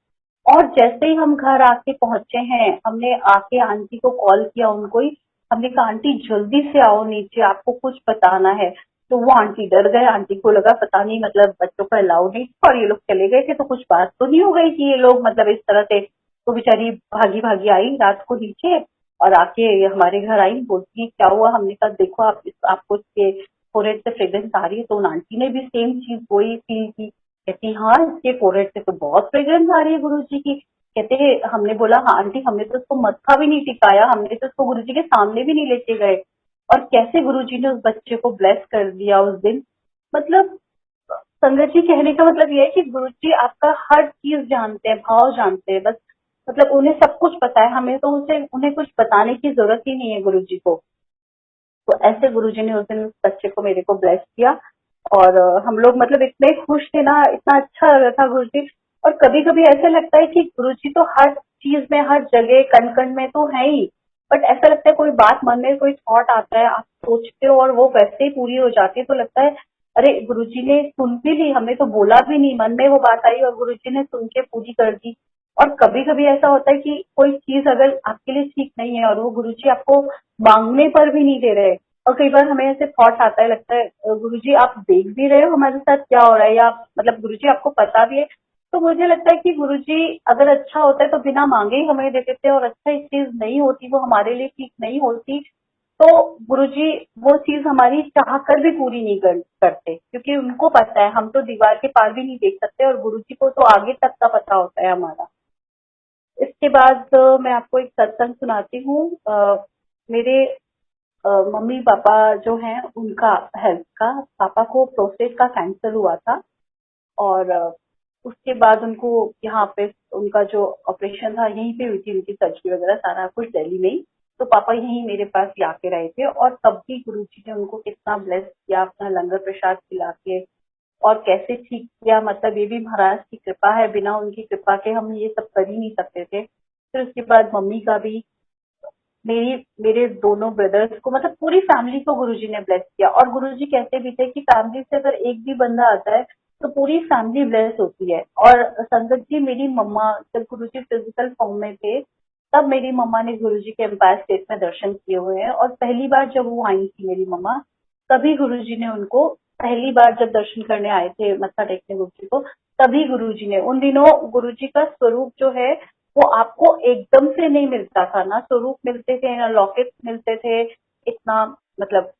और जैसे ही हम घर आके पहुंचे हैं, हमने आके आंटी को कॉल किया, उनको ही हमने कहा आंटी जल्दी से आओ नीचे, आपको कुछ बताना है। तो वो आंटी डर गए, आंटी को लगा पता नहीं मतलब बच्चों को अलाउ नहीं था और ये लोग चले गए थे, तो कुछ बात तो नहीं हो गई कि ये लोग मतलब इस तरह से। तो बेचारी भागी भागी आई रात को नीचे और आके हमारे घर आई, बोलती है क्या हुआ। हमने कहा देखो आपको इसके फोरहेड से फ्रेग्रेंस आ रही है। तो उन आंटी ने भी सेम चीज वही फील की, कहती हाँ इसके फोरहेड से तो बहुत फ्रेग्रेंस आ रही है गुरुजी की। कहते हमने बोला हाँ आंटी, हमने तो उसको मत्था भी नहीं टिकाया, हमने तो उसको गुरुजी के सामने भी नहीं लेके गए। और कैसे गुरुजी ने उस बच्चे को ब्लेस कर दिया उस दिन। मतलब संगत जी कहने का मतलब ये है कि गुरुजी आपका हर चीज जानते हैं, भाव जानते हैं, बस मतलब उन्हें सब कुछ पता है, हमें तो उन्हें कुछ बताने की जरूरत ही नहीं है गुरुजी को। तो ऐसे गुरुजी ने उस दिन उस बच्चे को, मेरे को ब्लेस किया। और हम लोग मतलब इतने खुश थे ना, इतना अच्छा लग रहा था गुरुजी। और कभी कभी ऐसा लगता है कि गुरुजी तो हर चीज में, हर जगह, कण कण में तो है ही। बट ऐसा लगता है कोई बात मन में, कोई थॉट आता है, आप सोचते हो और वो वैसे ही पूरी हो जाती है, तो लगता है अरे गुरुजी ने सुन भी ली, हमने तो बोला भी नहीं, मन में वो बात आई और गुरुजी ने सुन के पूरी कर दी। और कभी कभी ऐसा होता है कि कोई चीज अगर आपके लिए ठीक नहीं है और वो गुरुजी आपको मांगने पर भी नहीं दे रहे, और कई बार हमें ऐसे थॉट आता है, लगता है गुरुजी आप देख भी रहे हो हमारे साथ क्या हो रहा है, या मतलब गुरुजी आपको पता भी है। तो मुझे लगता है कि गुरुजी अगर अच्छा होता है तो बिना मांगे ही हमें दे देते हैं, और अच्छा एक चीज नहीं होती, वो हमारे लिए ठीक नहीं होती, तो गुरुजी वो चीज हमारी चाह कर भी पूरी नहीं करते, क्योंकि उनको पता है हम तो दीवार के पार भी नहीं देख सकते और गुरुजी को तो आगे तक का पता होता है हमारा। इसके बाद मैं आपको एक सत्संग सुनाती हूँ। मेरे मम्मी पापा जो हैं उनका हेल्थ का, पापा को प्रोस्टेट का कैंसर हुआ था। और उसके बाद उनको यहाँ पे उनका जो ऑपरेशन था यहीं पे हुई थी, उनकी सर्जरी वगैरह सारा कुछ दिल्ली में ही। तो पापा यहीं मेरे पास ही आके रहे थे और तब भी गुरुजी ने उनको कितना ब्लेस किया, अपना लंगर प्रसाद खिला के, और कैसे ठीक किया। मतलब ये भी महाराज की कृपा है, बिना उनकी कृपा के हम ये सब कर ही नहीं सकते थे। फिर उसके बाद मम्मी का भी मेरी मेरे दोनों ब्रदर्स को मतलब पूरी फैमिली को गुरुजी ने ब्लेस किया। और गुरुजी कहते भी थे कि फैमिली से अगर एक भी बंदा आता है तो पूरी फैमिली ब्लेस होती है। और संगत जी, मेरी मम्मा जब गुरुजी फिजिकल फॉर्म में थे तब मेरी मम्मा ने गुरुजी के एम्पायर स्टेट में दर्शन किए हुए हैं। और पहली बार जब वो आई थी मेरी मम्मा, तभी गुरुजी ने उनको, पहली बार जब दर्शन करने आए थे मत्था टेकने गुरुजी को, तभी गुरुजी ने, उन दिनों गुरुजी का स्वरूप जो है वो आपको एकदम से नहीं मिलता था, ना स्वरूप मिलते थे ना लॉकेट मिलते थे इतना, मतलब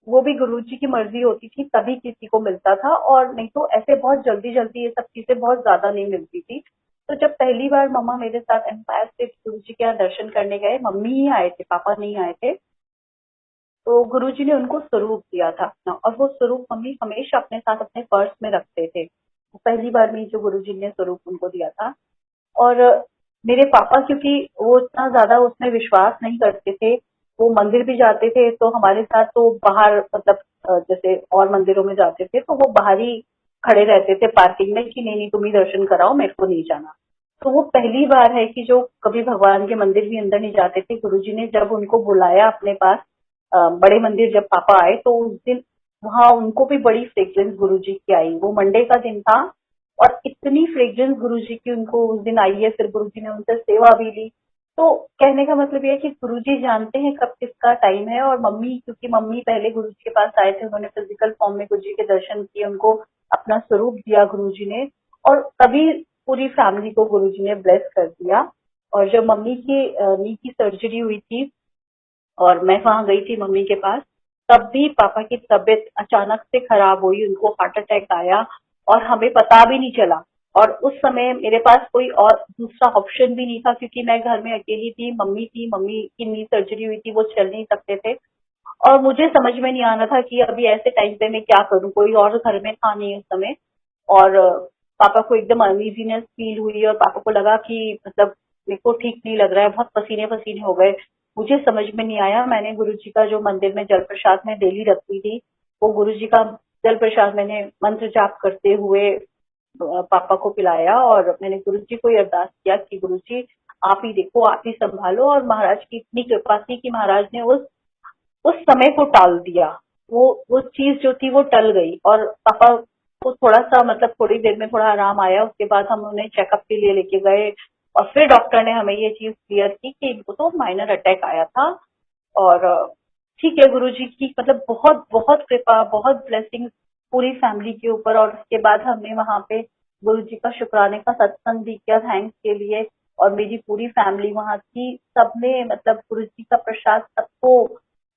वो भी गुरुजी की मर्जी होती थी तभी किसी को मिलता था, और नहीं तो ऐसे बहुत जल्दी जल्दी ये सब चीजें बहुत ज्यादा नहीं मिलती थी। तो जब पहली बार मम्मा मेरे साथ एम्पायर स्टेट गुरुजी के यहाँ दर्शन करने गए, मम्मी ही आए थे, पापा नहीं आए थे, तो गुरुजी ने उनको स्वरूप दिया था अपना, और वो स्वरूप मम्मी हमेशा अपने साथ अपने पर्स में रखते थे। वो पहली बार में जो गुरुजी ने स्वरूप उनको दिया था। और मेरे पापा, क्योंकि वो इतना ज्यादा उसमें विश्वास नहीं करते थे, वो मंदिर भी जाते थे तो हमारे साथ तो बाहर, मतलब जैसे और मंदिरों में जाते थे तो वो बाहर ही खड़े रहते थे पार्किंग में कि नहीं नहीं तुम ही दर्शन कराओ, मेरे को नहीं जाना। तो वो पहली बार है कि जो कभी भगवान के मंदिर भी अंदर नहीं जाते थे, गुरुजी ने जब उनको बुलाया अपने पास बड़े मंदिर, जब पापा आए तो उस दिन वहां उनको भी बड़ी फ्रेग्रेंस गुरुजी की आई। वो मंडे का दिन था और इतनी फ्रेग्रेंस गुरुजी की उनको उस दिन आई है। फिर गुरुजी ने उनसे सेवा भी ली। तो कहने का मतलब ये है कि गुरुजी जानते हैं कब किसका टाइम है। और मम्मी, क्योंकि मम्मी पहले गुरुजी के पास आए थे, उन्होंने फिजिकल फॉर्म में गुरुजी के दर्शन किए, उनको अपना स्वरूप दिया गुरुजी ने, और तभी पूरी फैमिली को गुरुजी ने ब्लेस कर दिया। और जब मम्मी की नी की सर्जरी हुई थी और मैं वहां गई थी मम्मी के पास, तब भी पापा की तबीयत अचानक से खराब हुई, उनको हार्ट अटैक आया और हमें पता भी नहीं चला। और उस समय मेरे पास कोई और दूसरा ऑप्शन भी नहीं था, क्योंकि मैं घर में अकेली थी, मम्मी की नी सर्जरी हुई थी, वो चल नहीं सकते थे। और मुझे समझ में नहीं आ रहा था कि अभी ऐसे टाइम पे मैं क्या करूं, कोई और घर में था नहीं उस समय। और पापा को एकदम अनइजीनेस फील हुई और पापा को लगा कि मतलब मेरे को ठीक नहीं लग रहा है, बहुत पसीने पसीने हो गए। मुझे समझ में नहीं आया, मैंने गुरुजी का जो मंदिर में जल प्रसाद में डेली रखती थी, वो गुरुजी का जल प्रसाद मैंने मंत्र जाप करते हुए पापा को पिलाया। और मैंने गुरुजी को ये अरदास किया कि गुरुजी आप ही देखो, आप ही संभालो। और महाराज की इतनी कृपा थी कि महाराज ने उस समय को टाल दिया। वो चीज जो थी वो टल गई और पापा को थोड़ा सा, मतलब थोड़ी देर में थोड़ा आराम आया। उसके बाद हम उन्हें चेकअप के लिए लेके गए और फिर डॉक्टर ने हमें ये चीज क्लियर की कि इनको तो माइनर अटैक आया था। और ठीक है, गुरुजी की मतलब बहुत बहुत कृपा, बहुत ब्लेसिंग पूरी फैमिली के ऊपर। और उसके बाद हमने वहां पे गुरुजी का शुक्राने का सत्संग भी किया थैंक्स के लिए। और मेरी पूरी फैमिली वहां थी, सबने मतलब गुरुजी का प्रसाद सबको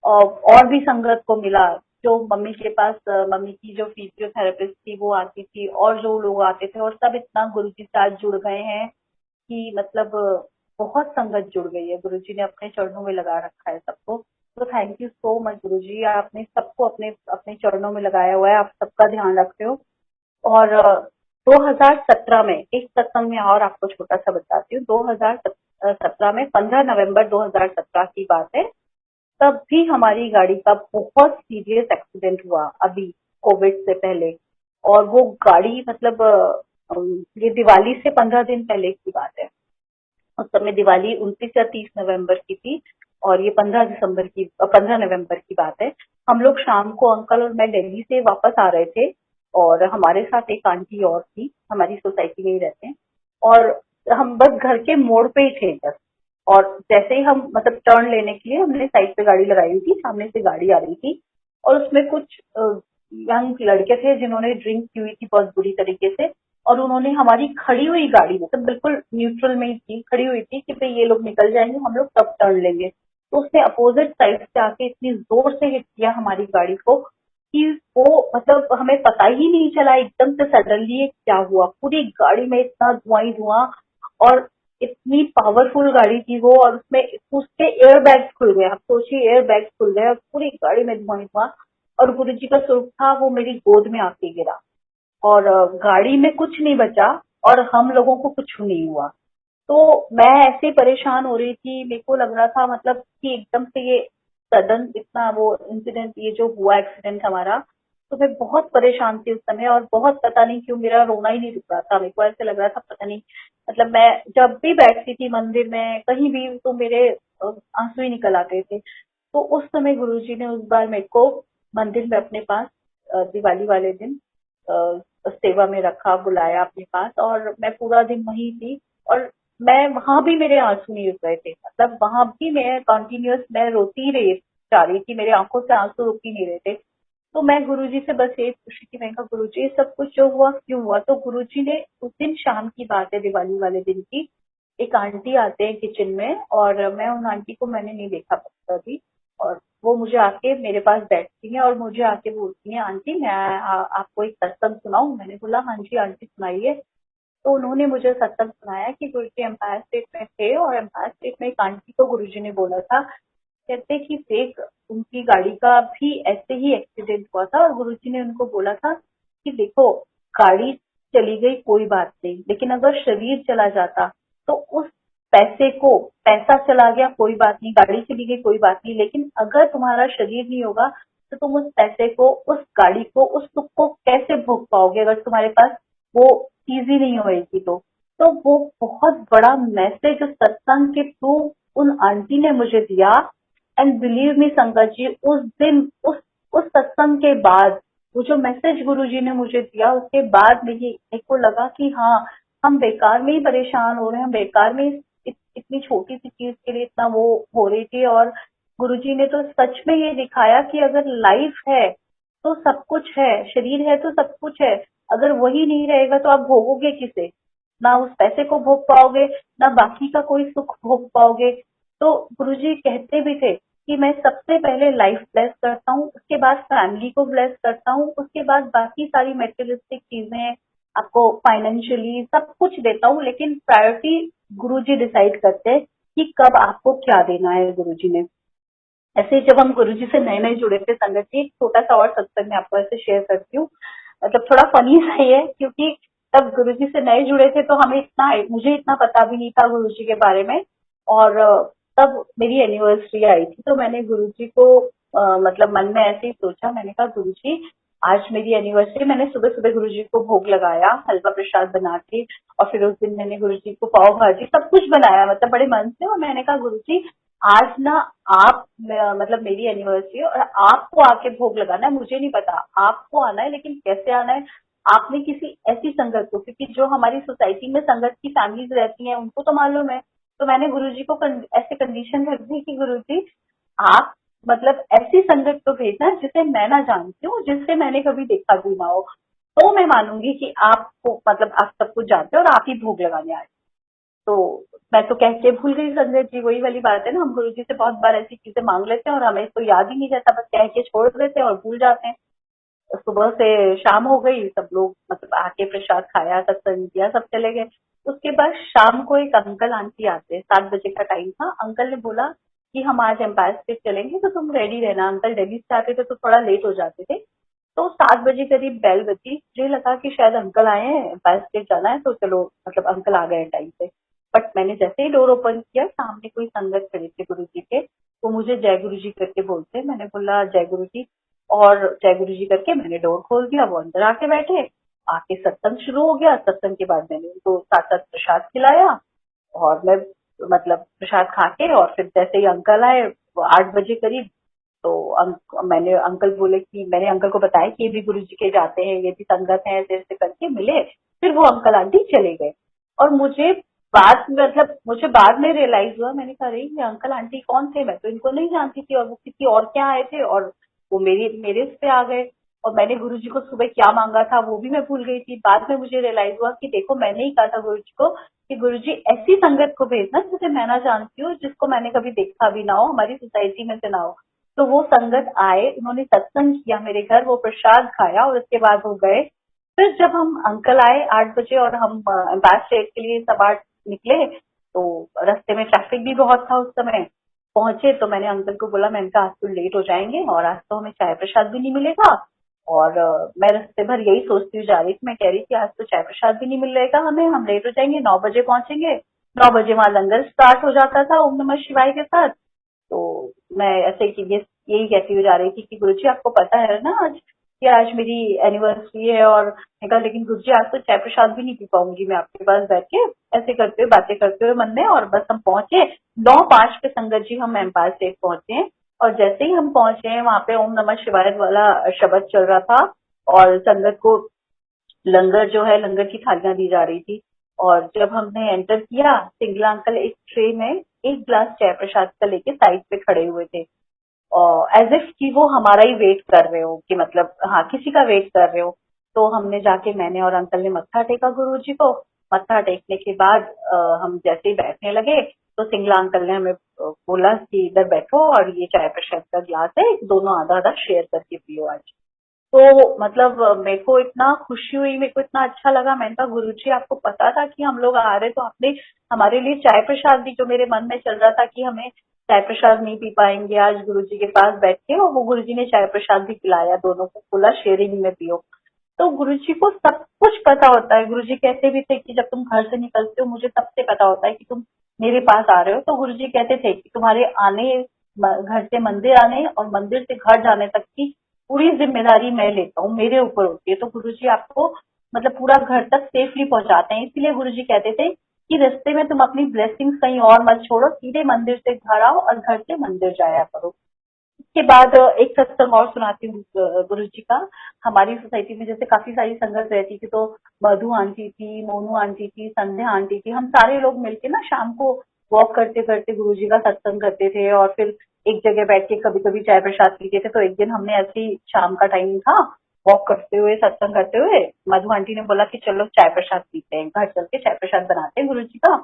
और भी संगत को मिला। जो मम्मी के पास मम्मी की जो फिजियोथेरेपिस्ट थी वो आती थी, और जो लोग आते थे, और सब इतना गुरुजी से आज जुड़ गए हैं कि मतलब बहुत संगत जुड़ गई है। गुरुजी ने अपने चरणों में लगा रखा है सबको। तो थैंक यू सो मच गुरुजी, आपने सबको अपने अपने चरणों में लगाया हुआ है, आप सबका ध्यान रखते हो। और 2017 में एक सत्संग में और आपको छोटा सा बताती हूँ। 2017 में 15 नवंबर 2017 की बात है, तब भी हमारी गाड़ी का बहुत सीरियस एक्सीडेंट हुआ, अभी कोविड से पहले। और वो गाड़ी मतलब ये दिवाली से 15 दिन पहले की बात है। उस समय दिवाली 29 या 30 नवंबर की थी और ये 15 नवंबर की बात है। हम लोग शाम को, अंकल और मैं दिल्ली से वापस आ रहे थे और हमारे साथ एक आंटी और थी, हमारी सोसाइटी में ही रहते हैं। और हम बस घर के मोड़ पे ही थे बस। और जैसे ही हम मतलब टर्न लेने के लिए हमने साइड पे गाड़ी लगाई हुई थी, सामने से गाड़ी आ रही थी और उसमें कुछ यंग लड़के थे जिन्होंने ड्रिंक की हुई थी बहुत बुरी तरीके से। और उन्होंने हमारी खड़ी हुई गाड़ी, मतलब बिल्कुल न्यूट्रल में ही थी, खड़ी हुई थी कि भाई ये लोग निकल जाएंगे, हम लोग तब टर्न लेंगे। तो उसने अपोजिट साइड से आके इतनी जोर से हिट किया हमारी गाड़ी को कि वो मतलब हमें पता ही नहीं चला, एकदम से सडनली क्या हुआ। पूरी गाड़ी में इतना धुआं ही धुआं, और इतनी पावरफुल गाड़ी थी वो, और उसमें उसके एयर बैग्स खुल गए। आप सोचिए, एयर बैग्स खुल गए और पूरी गाड़ी में धुआं ही धुआं। और गुरुजी का स्वरूप था वो मेरी गोद में आके गिरा और गाड़ी में कुछ नहीं बचा और हम लोगों को कुछ नहीं हुआ। तो मैं ऐसे परेशान हो रही थी, मेरे को लग रहा था मतलब कि एकदम से ये सडन इतना वो इंसिडेंट, ये जो हुआ एक्सीडेंट हमारा, तो मैं बहुत परेशान थी उस समय। और बहुत, पता नहीं क्यों मेरा रोना ही नहीं रुक रहा था, मेरे को ऐसे लग रहा था पता नहीं, मतलब मैं जब भी बैठती थी मंदिर में कहीं भी तो मेरे आंसू ही निकल आते थे। तो उस समय गुरुजी ने उस बार मेरे को मंदिर में अपने पास दिवाली वाले दिन सेवा में रखा, बुलाया अपने पास, और मैं पूरा दिन वहीं थी। और मैं वहां भी मेरे आंसू नहीं रुक रहे थे, मतलब वहां भी मैं कंटिन्यूअस मैं रोती ही रही जा रही थी, मेरे आंखों से आंसू रुक ही नहीं रहे थे। तो मैं गुरुजी से बस यही पूछी कि मैं कहा गुरुजी ये सब कुछ जो हुआ क्यों हुआ? तो गुरुजी ने, उस दिन शाम की बात है दिवाली वाले दिन की, एक आंटी आते हैं किचन में, और मैं उन आंटी को मैंने नहीं देखा कभी, और वो मुझे आके मेरे पास बैठती हैं और मुझे आके बोलती हैं, आंटी मैं आपको एक सत्संग सुनाऊं? मैंने बोला हाँ जी आंटी सुनाइए। तो उन्होंने मुझे सत्संग सुनाया कि गुरुजी एम्पायर स्टेट में थे, और एम्पायर स्टेट में एक आंटी को गुरुजी ने बोला था, कहते कि फेक उनकी गाड़ी का भी ऐसे ही एक्सीडेंट हुआ था, और गुरुजी ने उनको बोला था कि देखो गाड़ी चली गई कोई बात नहीं, लेकिन अगर शरीर चला जाता तो उस पैसे को, पैसा चला गया कोई बात नहीं, गाड़ी चली गई कोई बात नहीं, लेकिन अगर तुम्हारा शरीर नहीं होगा तो तुम उस पैसे को, उस गाड़ी को, उस सुख को कैसे भोग पाओगे अगर तुम्हारे पास वो चीज ही नहीं होएगी तो वो बहुत बड़ा मैसेज उस सत्संग के थ्रू उन आंटी ने मुझे दिया। एंड बिलीव मी संगत जी, उस दिन उस सत्संग के बाद वो जो मैसेज गुरुजी ने मुझे दिया, उसके बाद मेरे को लगा कि हाँ, हम बेकार में ही परेशान हो रहे हैं, हम बेकार में इतनी छोटी सी चीज के लिए इतना वो हो रही थी। और गुरुजी ने तो सच में ये दिखाया कि अगर लाइफ है तो सब कुछ है, शरीर है तो सब कुछ है, अगर वही नहीं रहेगा तो आप भोगोगे किसे? ना उस पैसे को भोग पाओगे, ना बाकी का कोई सुख भोग पाओगे। तो गुरुजी कहते भी थे कि मैं सबसे पहले लाइफ ब्लेस करता हूँ, उसके बाद फैमिली को ब्लेस करता हूँ, उसके बाद बाकी सारी मेटेरियलिस्टिक चीजें आपको फाइनेंशियली सब कुछ देता हूँ, लेकिन प्रायोरिटी गुरुजी डिसाइड करते हैं कि कब आपको क्या देना है। गुरुजी ने ऐसे ही, जब हम गुरुजी से नए नए जुड़े थे संगत जी, एक छोटा सा और सत्संग मैं आपको ऐसे शेयर करती हूँ, मतलब थोड़ा फनी सा ही है, क्योंकि तब गुरुजी से नए जुड़े थे तो हमें इतना, मुझे इतना पता भी नहीं था गुरुजी के बारे में। और तब मेरी एनिवर्सरी आई थी, तो मैंने गुरुजी को मतलब मन में ऐसे ही सोचा, मैंने कहा गुरुजी आज मेरी एनिवर्सरी, मैंने सुबह सुबह गुरुजी को भोग लगाया हलवा प्रसाद बना के, और फिर उस दिन मैंने गुरुजी को पाव भाजी सब कुछ बनाया, मतलब बड़े मन से। और मैंने कहा गुरुजी आज ना आप मतलब मेरी एनिवर्सरी है और आपको आके भोग लगाना है, मुझे नहीं पता आपको आना है, लेकिन कैसे आना है? आपने किसी ऐसी संगत को, क्योंकि जो हमारी सोसाइटी में संगत की फैमिलीज रहती हैं उनको तो मालूम है, तो मैंने गुरुजी को ऐसे कंडीशन रख दी कि गुरुजी आप मतलब ऐसी संगत को भेजना जिसे मैं ना जानती हूँ, जिससे मैंने कभी देखा भी ना हो, तो मैं मानूंगी कि आपको मतलब आप सब कुछ जानते हो और आप ही भोग लगाने आए। तो मैं तो कह के भूल गई संजय जी, वही वाली बात है ना, हम गुरु जी से बहुत बार ऐसी चीजें मांग लेते हैं और हमें तो याद ही नहीं रहता, बस कह के छोड़ देते हैं और भूल जाते हैं। तो सुबह से शाम हो गई, सब लोग मतलब आके प्रसाद खाया, सत्संग किया, सब चले गए। उसके बाद शाम को एक अंकल आंटी आते, 7 बजे का टाइम था। अंकल ने बोला कि हम आज एम्पायर स्टेट चलेंगे तो तुम रेडी रहना। अंकल दिल्ली से आते थे तो थोड़ा लेट हो जाते थे। तो 7 बजे करीब बेल बजी, मुझे लगा कि शायद अंकल आए हैं, एम्पायर स्टेट जाना है, तो चलो मतलब अंकल आ गए टाइम पे। बट मैंने जैसे ही डोर ओपन किया, सामने कोई संगत खड़े थे गुरु जी के, वो मुझे जय गुरु जी करके बोलते। मैंने बोला जय गुरु जी, और जय गुरु जी करके मैंने डोर खोल दिया, वो अंदर आके बैठे। आके सत्संग शुरू हो गया, सत्संग के बाद मैंने उनको साथ साथ प्रसाद खिलाया, और मैं मतलब प्रसाद खा के, और फिर जैसे ही अंकल आए, वो 8 बजे करीब, तो मैंने अंकल बोले कि मैंने अंकल को बताया कि ये भी गुरु जी के जाते हैं, ये भी संगत है, ऐसे ऐसे करके मिले। फिर वो अंकल आंटी चले गए, और मुझे बाद में रियलाइज हुआ, मैंने कहा अरे ये अंकल आंटी कौन थे, मैं तो इनको नहीं जानती थी, और वो किसी और क्या आए थे, और वो मेरे उस पे आ गए। और मैंने गुरु जी को सुबह क्या मांगा था वो भी मैं भूल गई थी। बाद में मुझे रियलाइज हुआ कि देखो मैंने ही कहा था गुरु जी को कि गुरु जी ऐसी संगत को भेजना जिसे मैं ना जानती हूँ, जिसको मैंने कभी देखा भी ना हो, हमारी सोसाइटी में से ना हो। तो वो संगत आए, उन्होंने सत्संग किया मेरे घर, वो प्रसाद खाया, और उसके बाद वो गए। फिर जब हम अंकल आए 8 बजे, और हम एम्पायर स्टेट के लिए सब 8 निकले, तो रास्ते में ट्रैफिक भी बहुत था उस समय। पहुंचे तो मैंने अंकल को बोला, मैंने कहा आज तो लेट हो जाएंगे और आज तो हमें चाय प्रसाद भी नहीं मिलेगा। और मैं रास्ते भर यही सोचती हुई जा रही थी, मैं कह रही थी आज तो चाय प्रसाद भी नहीं मिलेगा हमें, हम लेट हो जाएंगे, 9 बजे पहुंचेंगे। 9 बजे वहां लंगर स्टार्ट हो जाता था ओम नमः शिवाय के साथ। तो मैं ऐसे कि यही कहती हुई जा रही थी कि गुरुजी आपको पता है ना आज कि आज मेरी एनिवर्सरी है, और मैंने कहा लेकिन गुरुजी आज तो चाय प्रसाद भी नहीं पी पाऊंगी मैं आपके पास बैठ के, ऐसे करते हुए बातें करते हुए मन में। और बस हम पहुंचे 9:05 पे संगत जी, हम एम्पायर स्टेट पहुंचे हैं। और जैसे ही हम पहुंचे हैं वहां पे ओम नमः शिवाय वाला शब्द चल रहा था, और संगत को लंगर जो है, लंगर की थालियां दी जा रही थी। और जब हमने एंटर किया, सिंगला अंकल एक ट्रे में एक ग्लास चाय प्रसाद का लेके साइड पे खड़े हुए थे, एज इफ कि वो हमारा ही वेट कर रहे हो, कि मतलब हाँ किसी का वेट कर रहे हो। तो हमने जाके, मैंने और अंकल ने मत्था टेका गुरु जी को। मत्था टेकने के बाद हम जैसे ही बैठने लगे, तो सिंगला अंकल ने हमें बोला कि इधर बैठो और ये चाय प्रसाद का ग्लास है, दोनों आधा आधा शेयर करके पियो आज। तो मतलब मेरे को इतना खुशी हुई, मेरे को इतना अच्छा लगा। मैंने कहा गुरुजी आपको पता था कि हम लोग आ रहे, तो आपने हमारे लिए चाय प्रसाद भी, जो मेरे मन में चल रहा था कि हमें चाय प्रसाद नहीं पी पाएंगे आज गुरुजी के पास बैठ के, और वो गुरुजी ने चाय प्रसाद भी पिलाया, दोनों को बोला शेयरिंग में पियो। तो गुरुजी को सब कुछ पता होता है। गुरुजी कहते भी थे कि जब तुम घर से निकलते हो मुझे तब से पता होता है कि तुम मेरे पास आ रहे हो। तो गुरुजी कहते थे कि तुम्हारे आने, घर से मंदिर आने और मंदिर से घर जाने तक की पूरी जिम्मेदारी मैं लेता हूँ, मेरे ऊपर होती है। तो गुरुजी आपको मतलब पूरा घर तक सेफली पहुंचाते हैं। इसीलिए गुरुजी कहते थे कि रास्ते में तुम अपनी ब्लेसिंग्स कहीं और मत छोड़ो, सीधे मंदिर से घर आओ और घर से मंदिर जाया करो। इसके बाद एक सत्संग और सुनाती हूँ गुरु जी का। हमारी सोसाइटी में जैसे काफी सारी संगत रहती थी, तो मधु आंटी थी, मोनू आंटी थी, संध्या आंटी थी, हम सारे लोग मिलके ना शाम को वॉक करते करते गुरु जी का सत्संग करते थे, और फिर एक जगह बैठ के कभी कभी चाय प्रसाद पीते थे। तो एक दिन हमने ऐसे ही, शाम का टाइम था, वॉक करते हुए सत्संग करते हुए मधु आंटी ने बोला कि चलो चाय प्रसाद पीते हैं, घर चल के चाय प्रसाद बनाते हैं गुरु जी का,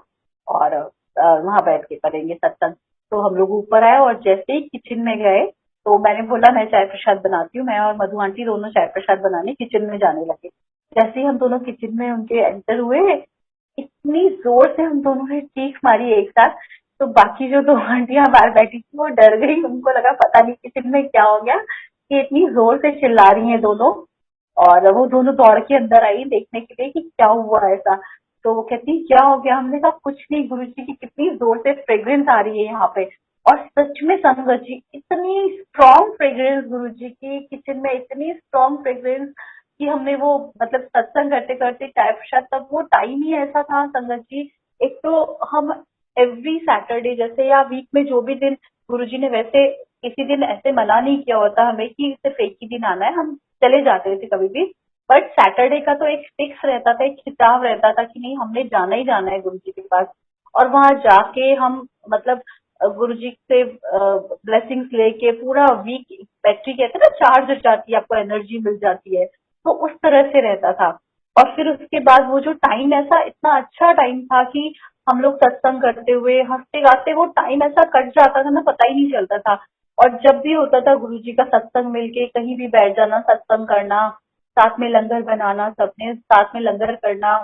और वहां बैठ के करेंगे सत्संग। तो हम लोग ऊपर आए और जैसे ही किचन में गए, तो मैंने बोला मैं चाय प्रसाद बनाती हूँ। मैं और मधु आंटी दोनों चाय प्रसाद बनाने किचन में जाने लगे। जैसे ही हम दोनों किचन में उनके एंटर हुए, इतनी जोर से हम दोनों ने चीख मारी एक साथ। तो बाकी जो दो आंटियां बाहर बैठी थी वो डर गई, उनको लगा पता नहीं किचन में क्या हो गया कि इतनी जोर से चिल्ला रही हैं दोनों। और वो दोनों दौड़ के अंदर आई देखने के लिए कि क्या हुआ ऐसा। तो वो कहती क्या हो गया, हमने कहा कुछ नहीं, गुरुजी की कितनी जोर से फ्रेग्रेंस आ रही है यहाँ पे। और सच में संगत जी, इतनी स्ट्रॉन्ग फ्रेग्रेंस गुरुजी की किचन में, इतनी स्ट्रॉन्ग फ्रेग्रेंस कि हमने वो मतलब सत्संग करते करते चाय प्रसाद, तब वो टाइम ही ऐसा था संगत जी। एक तो हम एवरी सैटरडे जैसे, या वीक में जो भी दिन, गुरुजी ने वैसे किसी दिन ऐसे मना नहीं किया होता हमें कि सिर्फ एक ही दिन आना है, हम चले जाते थे कभी भी। बट सैटरडे का तो एक फिक्स रहता था, एक खिंचाव रहता था कि नहीं हमने जाना ही जाना है गुरु जी के पास। और वहां जाके हम मतलब गुरु जी से ब्लेसिंग्स लेके पूरा वीक, बैटरी कहते हैं ना चार्ज हो जाती है, आपको एनर्जी मिल जाती है, तो उस तरह से रहता था। और फिर उसके बाद वो जो टाइम, ऐसा इतना अच्छा टाइम था कि हम लोग सत्संग करते हुए हंसते गाते वो टाइम ऐसा कट जाता था ना, पता ही नहीं चलता था। और जब भी होता था गुरुजी का सत्संग, मिलके कहीं भी बैठ जाना, सत्संग करना, साथ में लंगर बनाना, सबने साथ में लंगर करना,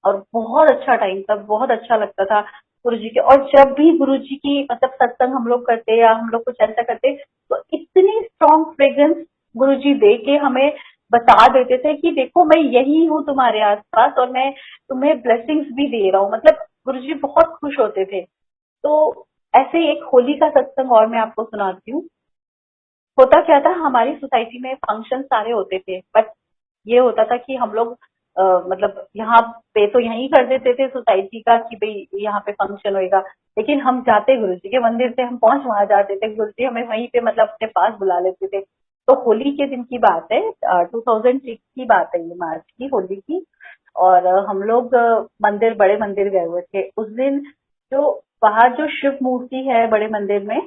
और बहुत अच्छा टाइम था, बहुत अच्छा लगता था गुरुजी के। और जब भी गुरुजी की मतलब सत्संग हम लोग करते या हम लोग कुछ ऐसा करते, तो इतनी स्ट्रॉन्ग फ्रेग्रेंस गुरुजी दे के हमें बता देते थे कि देखो मैं यही हूँ तुम्हारे आसपास, और मैं तुम्हें ब्लेसिंग्स भी दे रहा हूँ। मतलब गुरुजी बहुत खुश होते थे। तो ऐसे ही एक होली का सत्संग और मैं आपको सुनाती हूँ। होता क्या था, हमारी सोसाइटी में फंक्शन सारे होते थे, बट ये होता था कि हम लोग मतलब यहाँ पे तो यहीं कर देते थे सोसाइटी का कि भाई यहाँ पे फंक्शन होएगा, लेकिन हम जाते गुरुजी के मंदिर से, हम पहुंच वहां जाते थे, गुरुजी हमें वहीं पे मतलब अपने पास बुला लेते थे। तो होली के दिन की बात है, 2006 की बात है, ये मार्च की होली की। और हम लोग मंदिर, बड़े मंदिर गए हुए थे उस दिन। जो बाहर जो शिव मूर्ति है बड़े मंदिर में,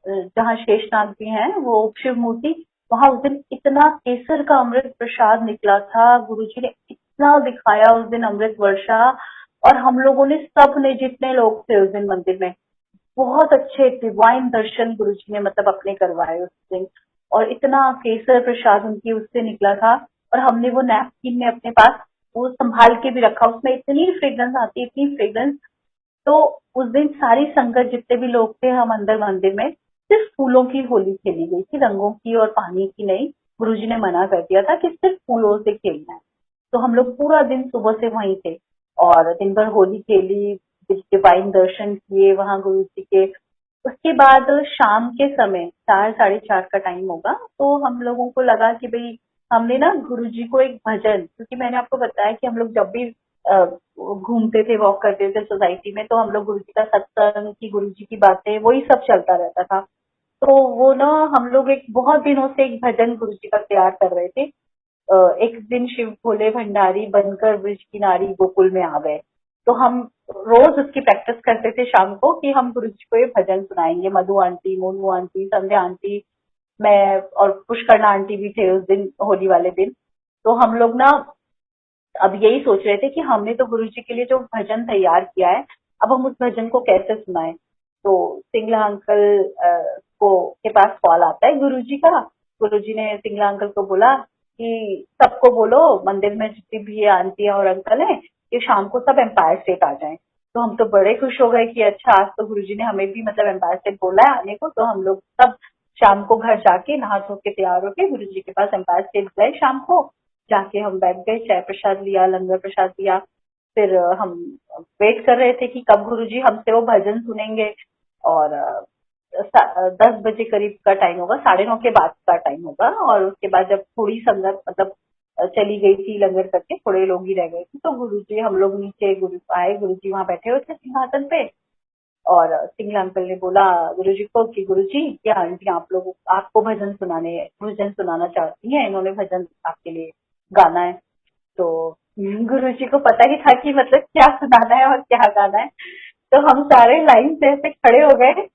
जहाँ शेषनाग जी हैं, वो शिव मूर्ति, वहां उस दिन इतना केसर का अमृत प्रसाद निकला था, गुरुजी ने इतना दिखाया उस दिन अमृत वर्षा। और हम लोगों ने, सब ने, जितने लोग थे उस दिन मंदिर में, बहुत अच्छे डिवाइन दर्शन गुरुजी ने मतलब अपने करवाए उस दिन। और इतना केसर प्रसाद उनकी उससे निकला था, और हमने वो नैपकिन में अपने पास वो संभाल के भी रखा, उसमें इतनी फ्रेग्रेंस आती है, इतनी फ्रेग्रेंस। तो उस दिन सारी संगत, जितने भी लोग थे, हम अंदर मंदिर में सिर्फ फूलों की होली खेली गई थी, रंगों की और पानी की नहीं। गुरुजी ने मना कर दिया था कि सिर्फ फूलों से खेलना है। तो हम लोग पूरा दिन सुबह से वहीं थे, और दिन भर होली खेली, डिवाइन दर्शन किए वहां गुरु जी के। उसके बाद शाम के समय 4 साढ़े 4 का टाइम होगा, तो हम लोगों को लगा कि भाई हमने ना गुरुजी को एक भजन, क्योंकि मैंने आपको बताया कि हम लोग जब भी घूमते थे, वॉक करते थे सोसाइटी में, तो हम लोग गुरुजी का सत्संग की, गुरुजी की बातें, वही सब चलता रहता था। तो वो ना हम लोग एक बहुत दिनों से एक भजन गुरुजी का तैयार कर रहे थे। एक दिन शिव भोले भंडारी बनकर ब्रिज किनारी गोकुल में आ गए। तो हम रोज उसकी प्रैक्टिस करते थे शाम को कि हम गुरुजी को ये भजन सुनाएंगे। मधु आंटी, मोनू आंटी, संध्या आंटी, मैं और पुष्करणा आंटी भी थे उस दिन, होली वाले दिन। तो हम लोग ना अब यही सोच रहे थे कि हमने तो गुरुजी के लिए जो भजन तैयार किया है, अब हम उस भजन को कैसे सुनाएं। तो सिंगला अंकल को के पास कॉल आता है गुरुजी का। गुरुजी ने सिंगला अंकल को बोला कि सबको बोलो, मंदिर में जितनी भी ये आंटियां और अंकल हैं, कि शाम को सब एम्पायर स्टेट आ जाएं। तो हम तो बड़े खुश हो गए कि अच्छा, आज तो गुरुजी ने हमें भी मतलब एम्पायर स्टेट बोला है आने को। तो हम लोग सब शाम को घर जाके नहा धो के तैयार होके गुरुजी के पास एम्पायर स्टेट गए। शाम को जाके हम बैठ गए, चाय प्रसाद लिया, लंगर प्रसाद लिया। फिर हम वेट कर रहे थे कि कब गुरुजी हमसे वो भजन सुनेंगे। और 10 बजे करीब का टाइम होगा, 9:30 के बाद का टाइम होगा। और उसके बाद जब थोड़ी संगत मतलब चली गई थी लंगर करके, थोड़े लोग ही रह गए थे, तो गुरुजी हम लोग नीचे गुरु आए, गुरुजी वहां बैठे हुए थे सिंहासन पे। और सिंगला अंकल ने बोला गुरुजी को कि गुरुजी, ये आंटी आप लोग आपको भजन सुनाना चाहती हैं, इन्होंने भजन आपके लिए गाना है। तो गुरुजी को पता ही था कि मतलब क्या सुनाना है और क्या गाना है। तो हम सारे लाइन से ऐसे खड़े हो गए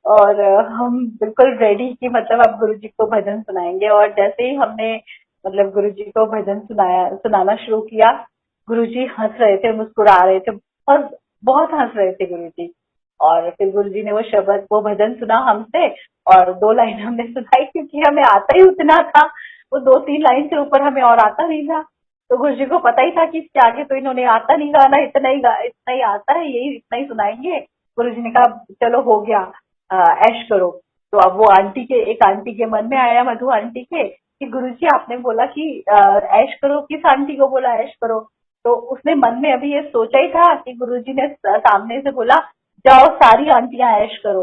और हम बिल्कुल रेडी कि मतलब अब गुरुजी को भजन सुनाएंगे। और जैसे ही हमने मतलब गुरुजी को भजन सुनाना शुरू किया, गुरुजी हंस रहे थे, मुस्कुरा रहे थे, और बहुत हंस रहे थे गुरुजी। और फिर गुरुजी ने वो भजन सुना हमसे। और 2 लाइन हमने सुनाई, क्योंकि हमें आता ही उतना था। वो 2-3 लाइन से ऊपर हमें और आता नहीं था। तो गुरुजी को पता ही था कि इसके आगे तो इन्होंने आता नहीं गाना, इतना ही आता है, यही इतना ही सुनाएंगे। गुरुजी ने कहा चलो हो गया, ऐश करो। तो अब वो एक आंटी के मन में आया, मधु आंटी के, कि गुरुजी आपने बोला कि ऐश करो, किस आंटी को बोला ऐश करो। तो उसने मन में अभी ये सोचा ही था कि गुरुजी ने सामने से बोला जाओ सारी आंटियां ऐश करो।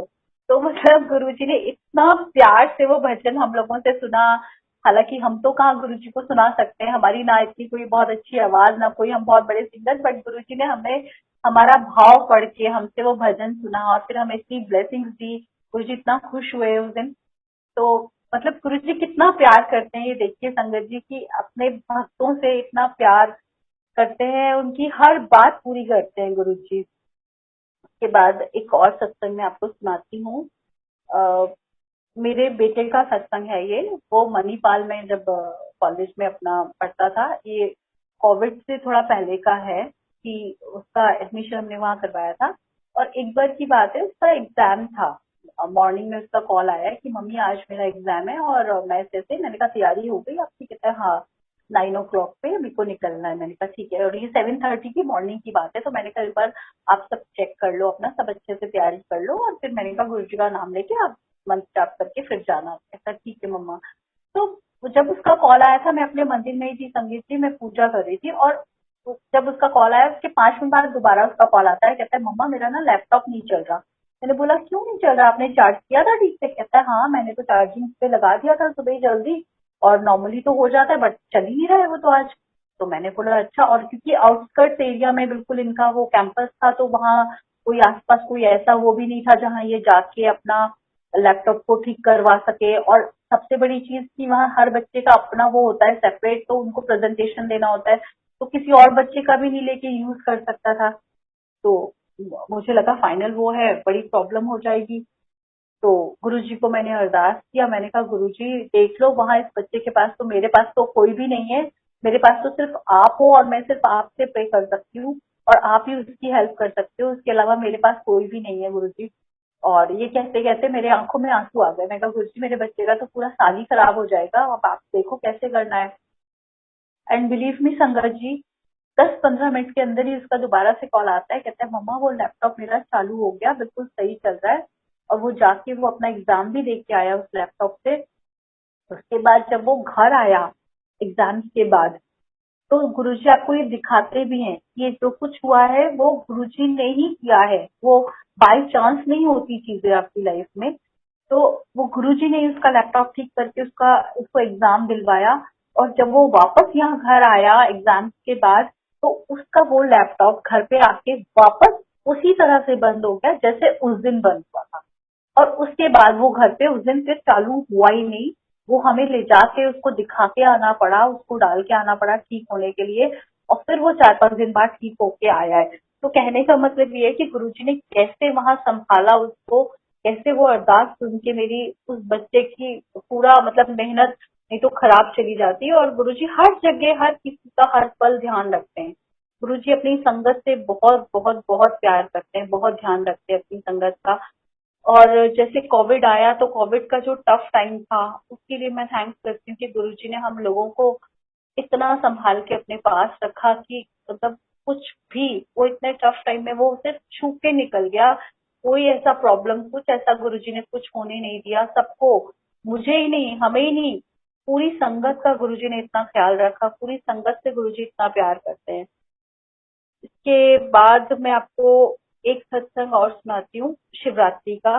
तो मतलब गुरुजी ने इतना प्यार से वो भजन हम लोगों से सुना। हालांकि हम तो कहाँ गुरुजी को सुना सकते हैं, हमारी ना इतनी कोई बहुत अच्छी आवाज, ना कोई हम बहुत बड़े सिंगर, बट गुरुजी ने हमें हमारा भाव पढ़ के हमसे वो भजन सुना और फिर हमें इतनी ब्लेसिंग्स दी। गुरुजी इतना खुश हुए उस दिन। तो मतलब गुरुजी कितना प्यार करते हैं, ये देखिए संगत जी की अपने भक्तों से इतना प्यार करते हैं, उनकी हर बात पूरी करते हैं गुरुजी। उसके बाद एक और सत्संग मैं आपको सुनाती हूँ। मेरे बेटे का सत्संग है ये। वो मणिपाल में जब कॉलेज में अपना पढ़ता था, ये कोविड से थोड़ा पहले का है, कि उसका एडमिशन हमने वहां करवाया था। और एक बार की बात है, उसका एग्जाम था। मॉर्निंग में उसका कॉल आया कि मम्मी आज मेरा एग्जाम है, और मैंने कहा तैयारी हो गई आपकी? कहता है हाँ, 9 o'clock पे मेरे को निकलना है। मैंने कहा ठीक है। और ये 7:30 की मॉर्निंग की बात है। तो मैंने कहा एक बार आप सब चेक कर लो अपना, सब अच्छे से तैयारी कर लो, और फिर मैंने कहा गुरु जी का नाम लेके आप मंत्र जाप करके फिर जाना। ऐसा ठीक है मम्मा। तो जब उसका कॉल आया था, मैं अपने मंदिर में ही थी संगीत जी, मैं पूजा कर रही थी। और जब उसका कॉल आया, उसके 5 मिनट बाद दोबारा उसका कॉल आता है। कहता है मम्मा मेरा ना लैपटॉप नहीं चल रहा। मैंने बोला क्यों नहीं चल रहा, आपने चार्ज किया था ठीक से? कहता है हाँ, मैंने तो चार्जिंग पे लगा दिया था सुबह ही जल्दी, और नॉर्मली तो हो जाता है, बट चल ही नहीं रहा है वो तो आज। तो मैंने बोला अच्छा। और क्योंकि आउटस्कर्ट्स एरिया में बिल्कुल इनका वो कैंपस था, तो वहाँ कोई आसपास कोई ऐसा वो भी नहीं था जहाँ ये जाके अपना लैपटॉप को ठीक करवा सके। और सबसे बड़ी चीज कि वहाँ हर बच्चे का अपना वो होता है सेपरेट, तो उनको प्रेजेंटेशन देना होता है, तो किसी और बच्चे का भी नहीं लेके यूज कर सकता था। तो मुझे लगा फाइनल वो है, बड़ी प्रॉब्लम हो जाएगी। तो गुरुजी को मैंने अरदास किया। मैंने कहा गुरुजी देख लो वहां इस बच्चे के पास, तो मेरे पास तो कोई भी नहीं है, मेरे पास तो सिर्फ आप हो, और मैं सिर्फ आपसे प्रे कर सकती हूँ, और आप ही उसकी हेल्प कर सकते हो, उसके अलावा मेरे पास कोई भी नहीं है गुरुजी। और ये कहते कहते मेरे आंखों में आंसू आ गए। मैं कहा गुरुजी मेरे बच्चे का तो पूरा साल ही खराब हो जाएगा, अब आप देखो कैसे करना है। एंड बिलीव मी संगत जी, 10-15 मिनट के अंदर ही उसका दोबारा से कॉल आता है। कहता है मम्मा वो लैपटॉप मेरा चालू हो गया, बिल्कुल सही चल रहा है। और वो जाके वो अपना एग्जाम भी दे के आया उस लैपटॉप से। उसके बाद जब वो घर आया एग्जाम के बाद, तो गुरुजी आपको ये दिखाते भी हैं कि ये जो कुछ हुआ है वो गुरुजी ने ही किया है। वो बाय चांस नहीं होती चीजें आपकी लाइफ में। तो वो गुरुजी ने उसका लैपटॉप ठीक करके उसको एग्जाम दिलवाया। और जब वो वापस यहाँ घर आया एग्जाम के बाद, तो उसका वो लैपटॉप घर पे आके वापस उसी तरह से बंद हो गया जैसे उस दिन बंद हुआ था। और उसके बाद वो घर पे उस दिन फिर चालू हुआ ही नहीं। वो हमें ले जाके उसको दिखा के आना पड़ा, उसको डाल के आना पड़ा ठीक होने के लिए। और फिर वो 4-5 दिन बाद ठीक होके आया है। तो कहने का मतलब ये है कि गुरुजी ने कैसे वहां संभाला उसको, कैसे वो अरदास सुन के मेरी उस बच्चे की पूरा मतलब मेहनत नहीं तो खराब चली जाती। और गुरुजी हर जगह हर किसी का हर पल ध्यान रखते हैं। गुरुजी अपनी संगत से बहुत बहुत बहुत प्यार करते हैं, बहुत ध्यान रखते हैं अपनी संगत का। और जैसे कोविड आया तो कोविड का जो टफ टाइम था, उसके लिए मैं थैंक्स करती हूँ कि गुरुजी ने हम लोगों को इतना संभाल के अपने पास रखा कि मतलब कुछ भी वो इतने टफ टाइम में वो उसे छू के निकल गया। कोई ऐसा प्रॉब्लम कुछ ऐसा गुरुजी ने कुछ होने नहीं दिया सबको। मुझे ही नहीं, हमें ही नहीं, पूरी संगत का गुरुजी ने इतना ख्याल रखा। पूरी संगत से गुरुजी इतना प्यार करते हैं। इसके बाद मैं आपको एक सत्संग और सुनाती हूँ शिवरात्रि का।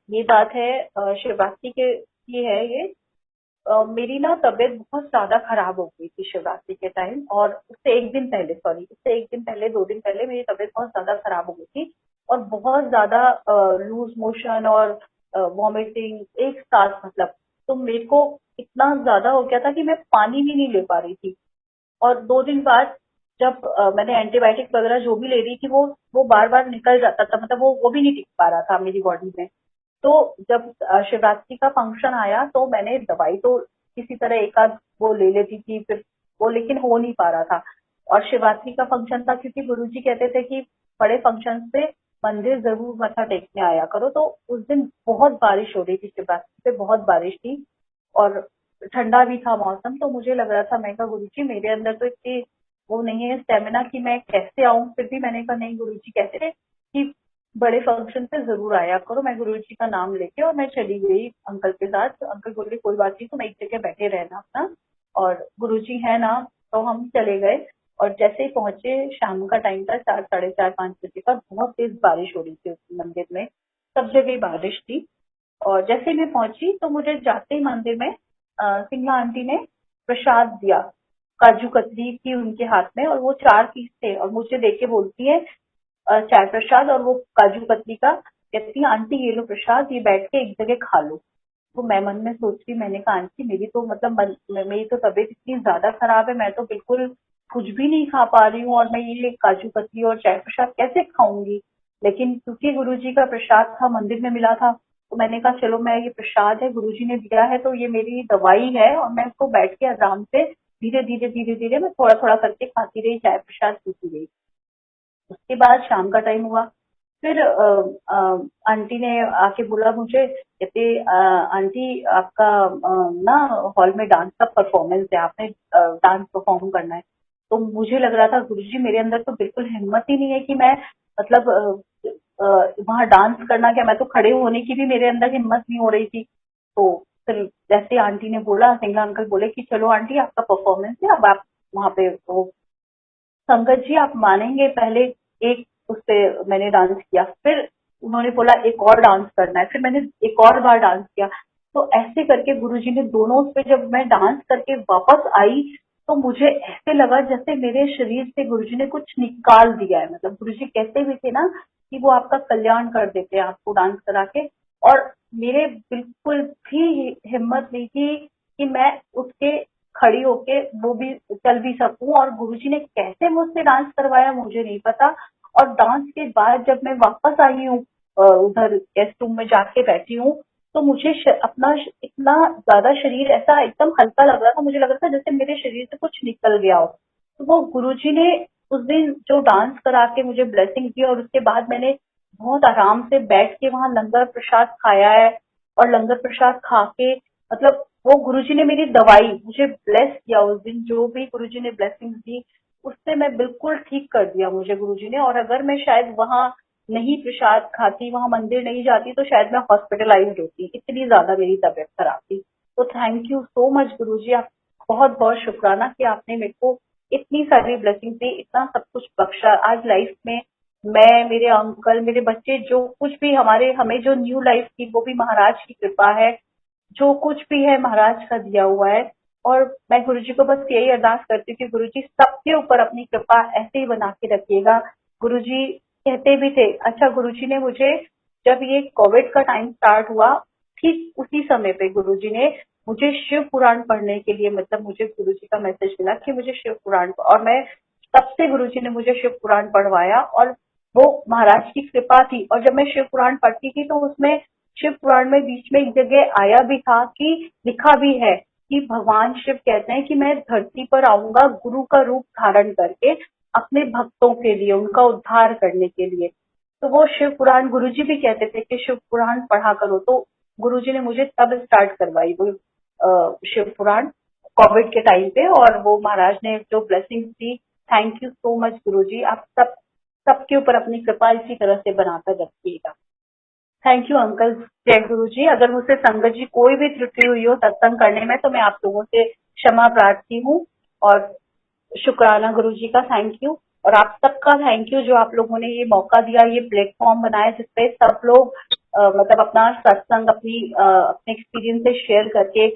ये बात है शिवरात्रि के की है ये। मेरी ना तबीयत बहुत ज्यादा खराब हो गई थी शिवरात्रि के टाइम। और उससे एक दिन पहले, सॉरी, उससे एक दिन पहले 2 दिन पहले मेरी तबीयत बहुत ज्यादा खराब हो गई थी। और बहुत ज्यादा लूज मोशन और वॉमिटिंग एक साथ, मतलब तो मेरे को इतना ज्यादा हो गया था कि मैं पानी भी नहीं ले पा रही थी। और 2 दिन बाद जब मैंने एंटीबायोटिक वगैरह जो भी ले रही थी वो बार बार निकल जाता था, मतलब वो भी नहीं टिक पा रहा था मेरी बॉडी में। तो जब शिवरात्रि का फंक्शन आया तो मैंने दवाई तो किसी तरह एक आध वो ले लेती थी, फिर वो लेकिन हो नहीं पा रहा था। और शिवरात्रि का फंक्शन था क्योंकि गुरुजी कहते थे कि बड़े फंक्शन पे मंदिर जरूर मत्था टेकने आया करो। तो उस दिन बहुत बारिश हो रही थी, शिवरात्रि पे बहुत बारिश थी। और ठंडा भी था मौसम। तो मुझे लग रहा था, मैं कहा गुरुजी मेरे अंदर तो इतनी वो नहीं है स्टेमिना कि मैं कैसे आऊं। फिर भी मैंने कहा नहीं, गुरुजी कहते थे कि बड़े फंक्शन पे जरूर आया करो। मैं गुरुजी का नाम लेके और मैं चली गई अंकल के साथ। अंकल बोले कोई बात नहीं, तुम एक जगह बैठे रहना अपना, और गुरुजी है ना। तो हम चले गए। और जैसे ही पहुंचे, शाम का टाइम था, 4, साढ़े 4, 5 बजे का। बहुत तेज बारिश हो रही थी उस मंदिर में, सब जगह बारिश थी। और जैसे मैं पहुंची तो मुझे जाते ही मंदिर में सिंगला आंटी ने प्रसाद दिया। काजू कतली थी उनके हाथ में और वो 4 पीस थे, और मुझे देके बोलती है चाय प्रसाद और वो काजू कतली का। कहती है आंटी ये लो प्रसाद, ये बैठ के एक जगह खा लो। तो मैं मन में सोच रही, मैंने कहा आंटी मेरी तो मतलब मेरी तो तबीयत इतनी ज्यादा खराब है, मैं तो बिल्कुल कुछ भी नहीं खा पा रही हूँ, और मैं ये काजू कतली और चाय प्रसाद कैसे खाऊंगी। लेकिन क्योंकि गुरुजी का प्रसाद था, मंदिर में मिला था, तो मैंने कहा चलो, मैं ये प्रसाद है गुरुजी ने दिया है तो ये मेरी दवाई है, और मैं इसको बैठ के आराम से धीरे धीरे धीरे धीरे मैं थोड़ा थोड़ा करके खाती रही, चाय प्रसाद पीती रही। उसके बाद शाम का टाइम हुआ। फिर आंटी ने आके बोला मुझे, कहते आंटी आपका ना हॉल में डांस का परफॉर्मेंस है, आपने डांस परफॉर्म करना है। तो मुझे लग रहा था गुरुजी मेरे अंदर तो बिल्कुल हिम्मत ही नहीं है कि मैं मतलब वहां डांस करना, क्या मैं तो खड़े होने की भी मेरे अंदर हिम्मत नहीं हो रही थी। तो फिर जैसे आंटी ने बोला, सिंगला अंकल बोले कि चलो आंटी आपका परफॉर्मेंस है, अब आप वहां पे वो संगत जी आप मानेंगे, पहले एक उस पे मैंने डांस किया, फिर उन्होंने बोला एक और डांस करना है, फिर मैंने एक और बार डांस किया। तो ऐसे करके गुरुजी ने दोनों उस पे, जब मैं डांस करके वापस आई तो मुझे ऐसे लगा जैसे मेरे शरीर से गुरुजी ने कुछ निकाल दिया है। मतलब गुरुजी कहते भी थे ना कि वो आपका कल्याण कर देते हैं आपको डांस करा के। और मेरे बिल्कुल भी हिम्मत नहीं थी कि मैं उठ के खड़ी होके वो भी चल भी सकूं। और गुरुजी ने कैसे मुझसे डांस करवाया मुझे नहीं पता। और डांस के बाद जब मैं वापस आई हूँ उधर गेस्ट रूम में जाके बैठी हूँ, तो मुझे अपना इतना ज्यादा शरीर ऐसा एकदम हल्का लग रहा था, मुझे लग रहा था जैसे मेरे शरीर से कुछ निकल गया हो। तो वो गुरुजी ने उस दिन जो डांस करा के मुझे ब्लेसिंग दी, और उसके बाद मैंने बहुत आराम से बैठ के वहां लंगर प्रसाद खाया है। और लंगर प्रसाद खा के मतलब वो गुरुजी ने मेरी दवाई मुझे ब्लेस किया उस दिन, जो भी गुरुजी ने ब्लेसिंग दी उससे मैं बिल्कुल ठीक कर दिया मुझे गुरुजी ने। और अगर मैं शायद वहां नहीं प्रसाद खाती, वहां मंदिर नहीं जाती, तो शायद मैं हॉस्पिटलाइज्ड होती, इतनी ज्यादा मेरी तबीयत खराब थी। तो thank you so much Guruji, आप बहुत बहुत शुक्राना कि आपने मेरे को इतनी सारी ब्लेसिंग दी, इतना सब कुछ बख्शा आज लाइफ में। मैं, मेरे अंकल, मेरे बच्चे, जो कुछ भी हमारे हमें जो न्यू लाइफ की, वो भी महाराज की कृपा है। जो कुछ भी है महाराज का दिया हुआ है। और मैं गुरुजी को बस यही अरदास करती हूँ कि गुरुजी सबके ऊपर अपनी कृपा ऐसे ही बना के रखिएगा। गुरुजी कहते भी थे, अच्छा गुरुजी ने मुझे, जब ये कोविड का टाइम स्टार्ट हुआ, ठीक उसी समय पे गुरुजी ने मुझे शिव पुराण पढ़ने के लिए, मतलब मुझे गुरुजी का मैसेज मिला कि मुझे शिव पुराण, और मैं तब से गुरुजी ने मुझे शिव पुराण पढ़वाया। और वो महाराज की कृपा थी। और जब मैं शिव पुराण पढ़ती थी तो उसमें, शिव पुराण में बीच में एक जगह आया भी था कि लिखा भी है कि भगवान शिव कहते हैं कि मैं धरती पर आऊंगा गुरु का रूप धारण करके, अपने भक्तों के लिए, उनका उद्धार करने के लिए। तो वो शिव पुराण गुरुजी भी कहते थे कि शिव पुराण पढ़ा करो। तो गुरुजी ने मुझे तब स्टार्ट करवाई वो शिव पुराण, कोविड के टाइम पे। और वो महाराज ने जो ब्लेसिंग दी, thank you so much Guruji. आप सबके ऊपर अपनी कृपा इसी तरह से बनाकर रखिएगा। Thank you uncle. जय गुरु जी। अगर मुझसे संगत जी कोई भी त्रुटि हुई हो सत्संग करने में, तो मैं आप लोगों से क्षमा प्रार्थी हूँ। और शुक्राना गुरु जी का, थैंक यू। और आप सबका थैंक यू जो आप लोगों ने ये मौका दिया, ये प्लेटफॉर्म बनाया जिसपे सब लोग मतलब अपना सत्संग, अपने एक्सपीरियंस से शेयर करके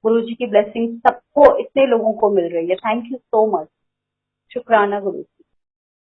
गुरु जी की ब्लेसिंग सबको, इतने लोगों को मिल रही है। Thank you so much. शुक्राना गुरु।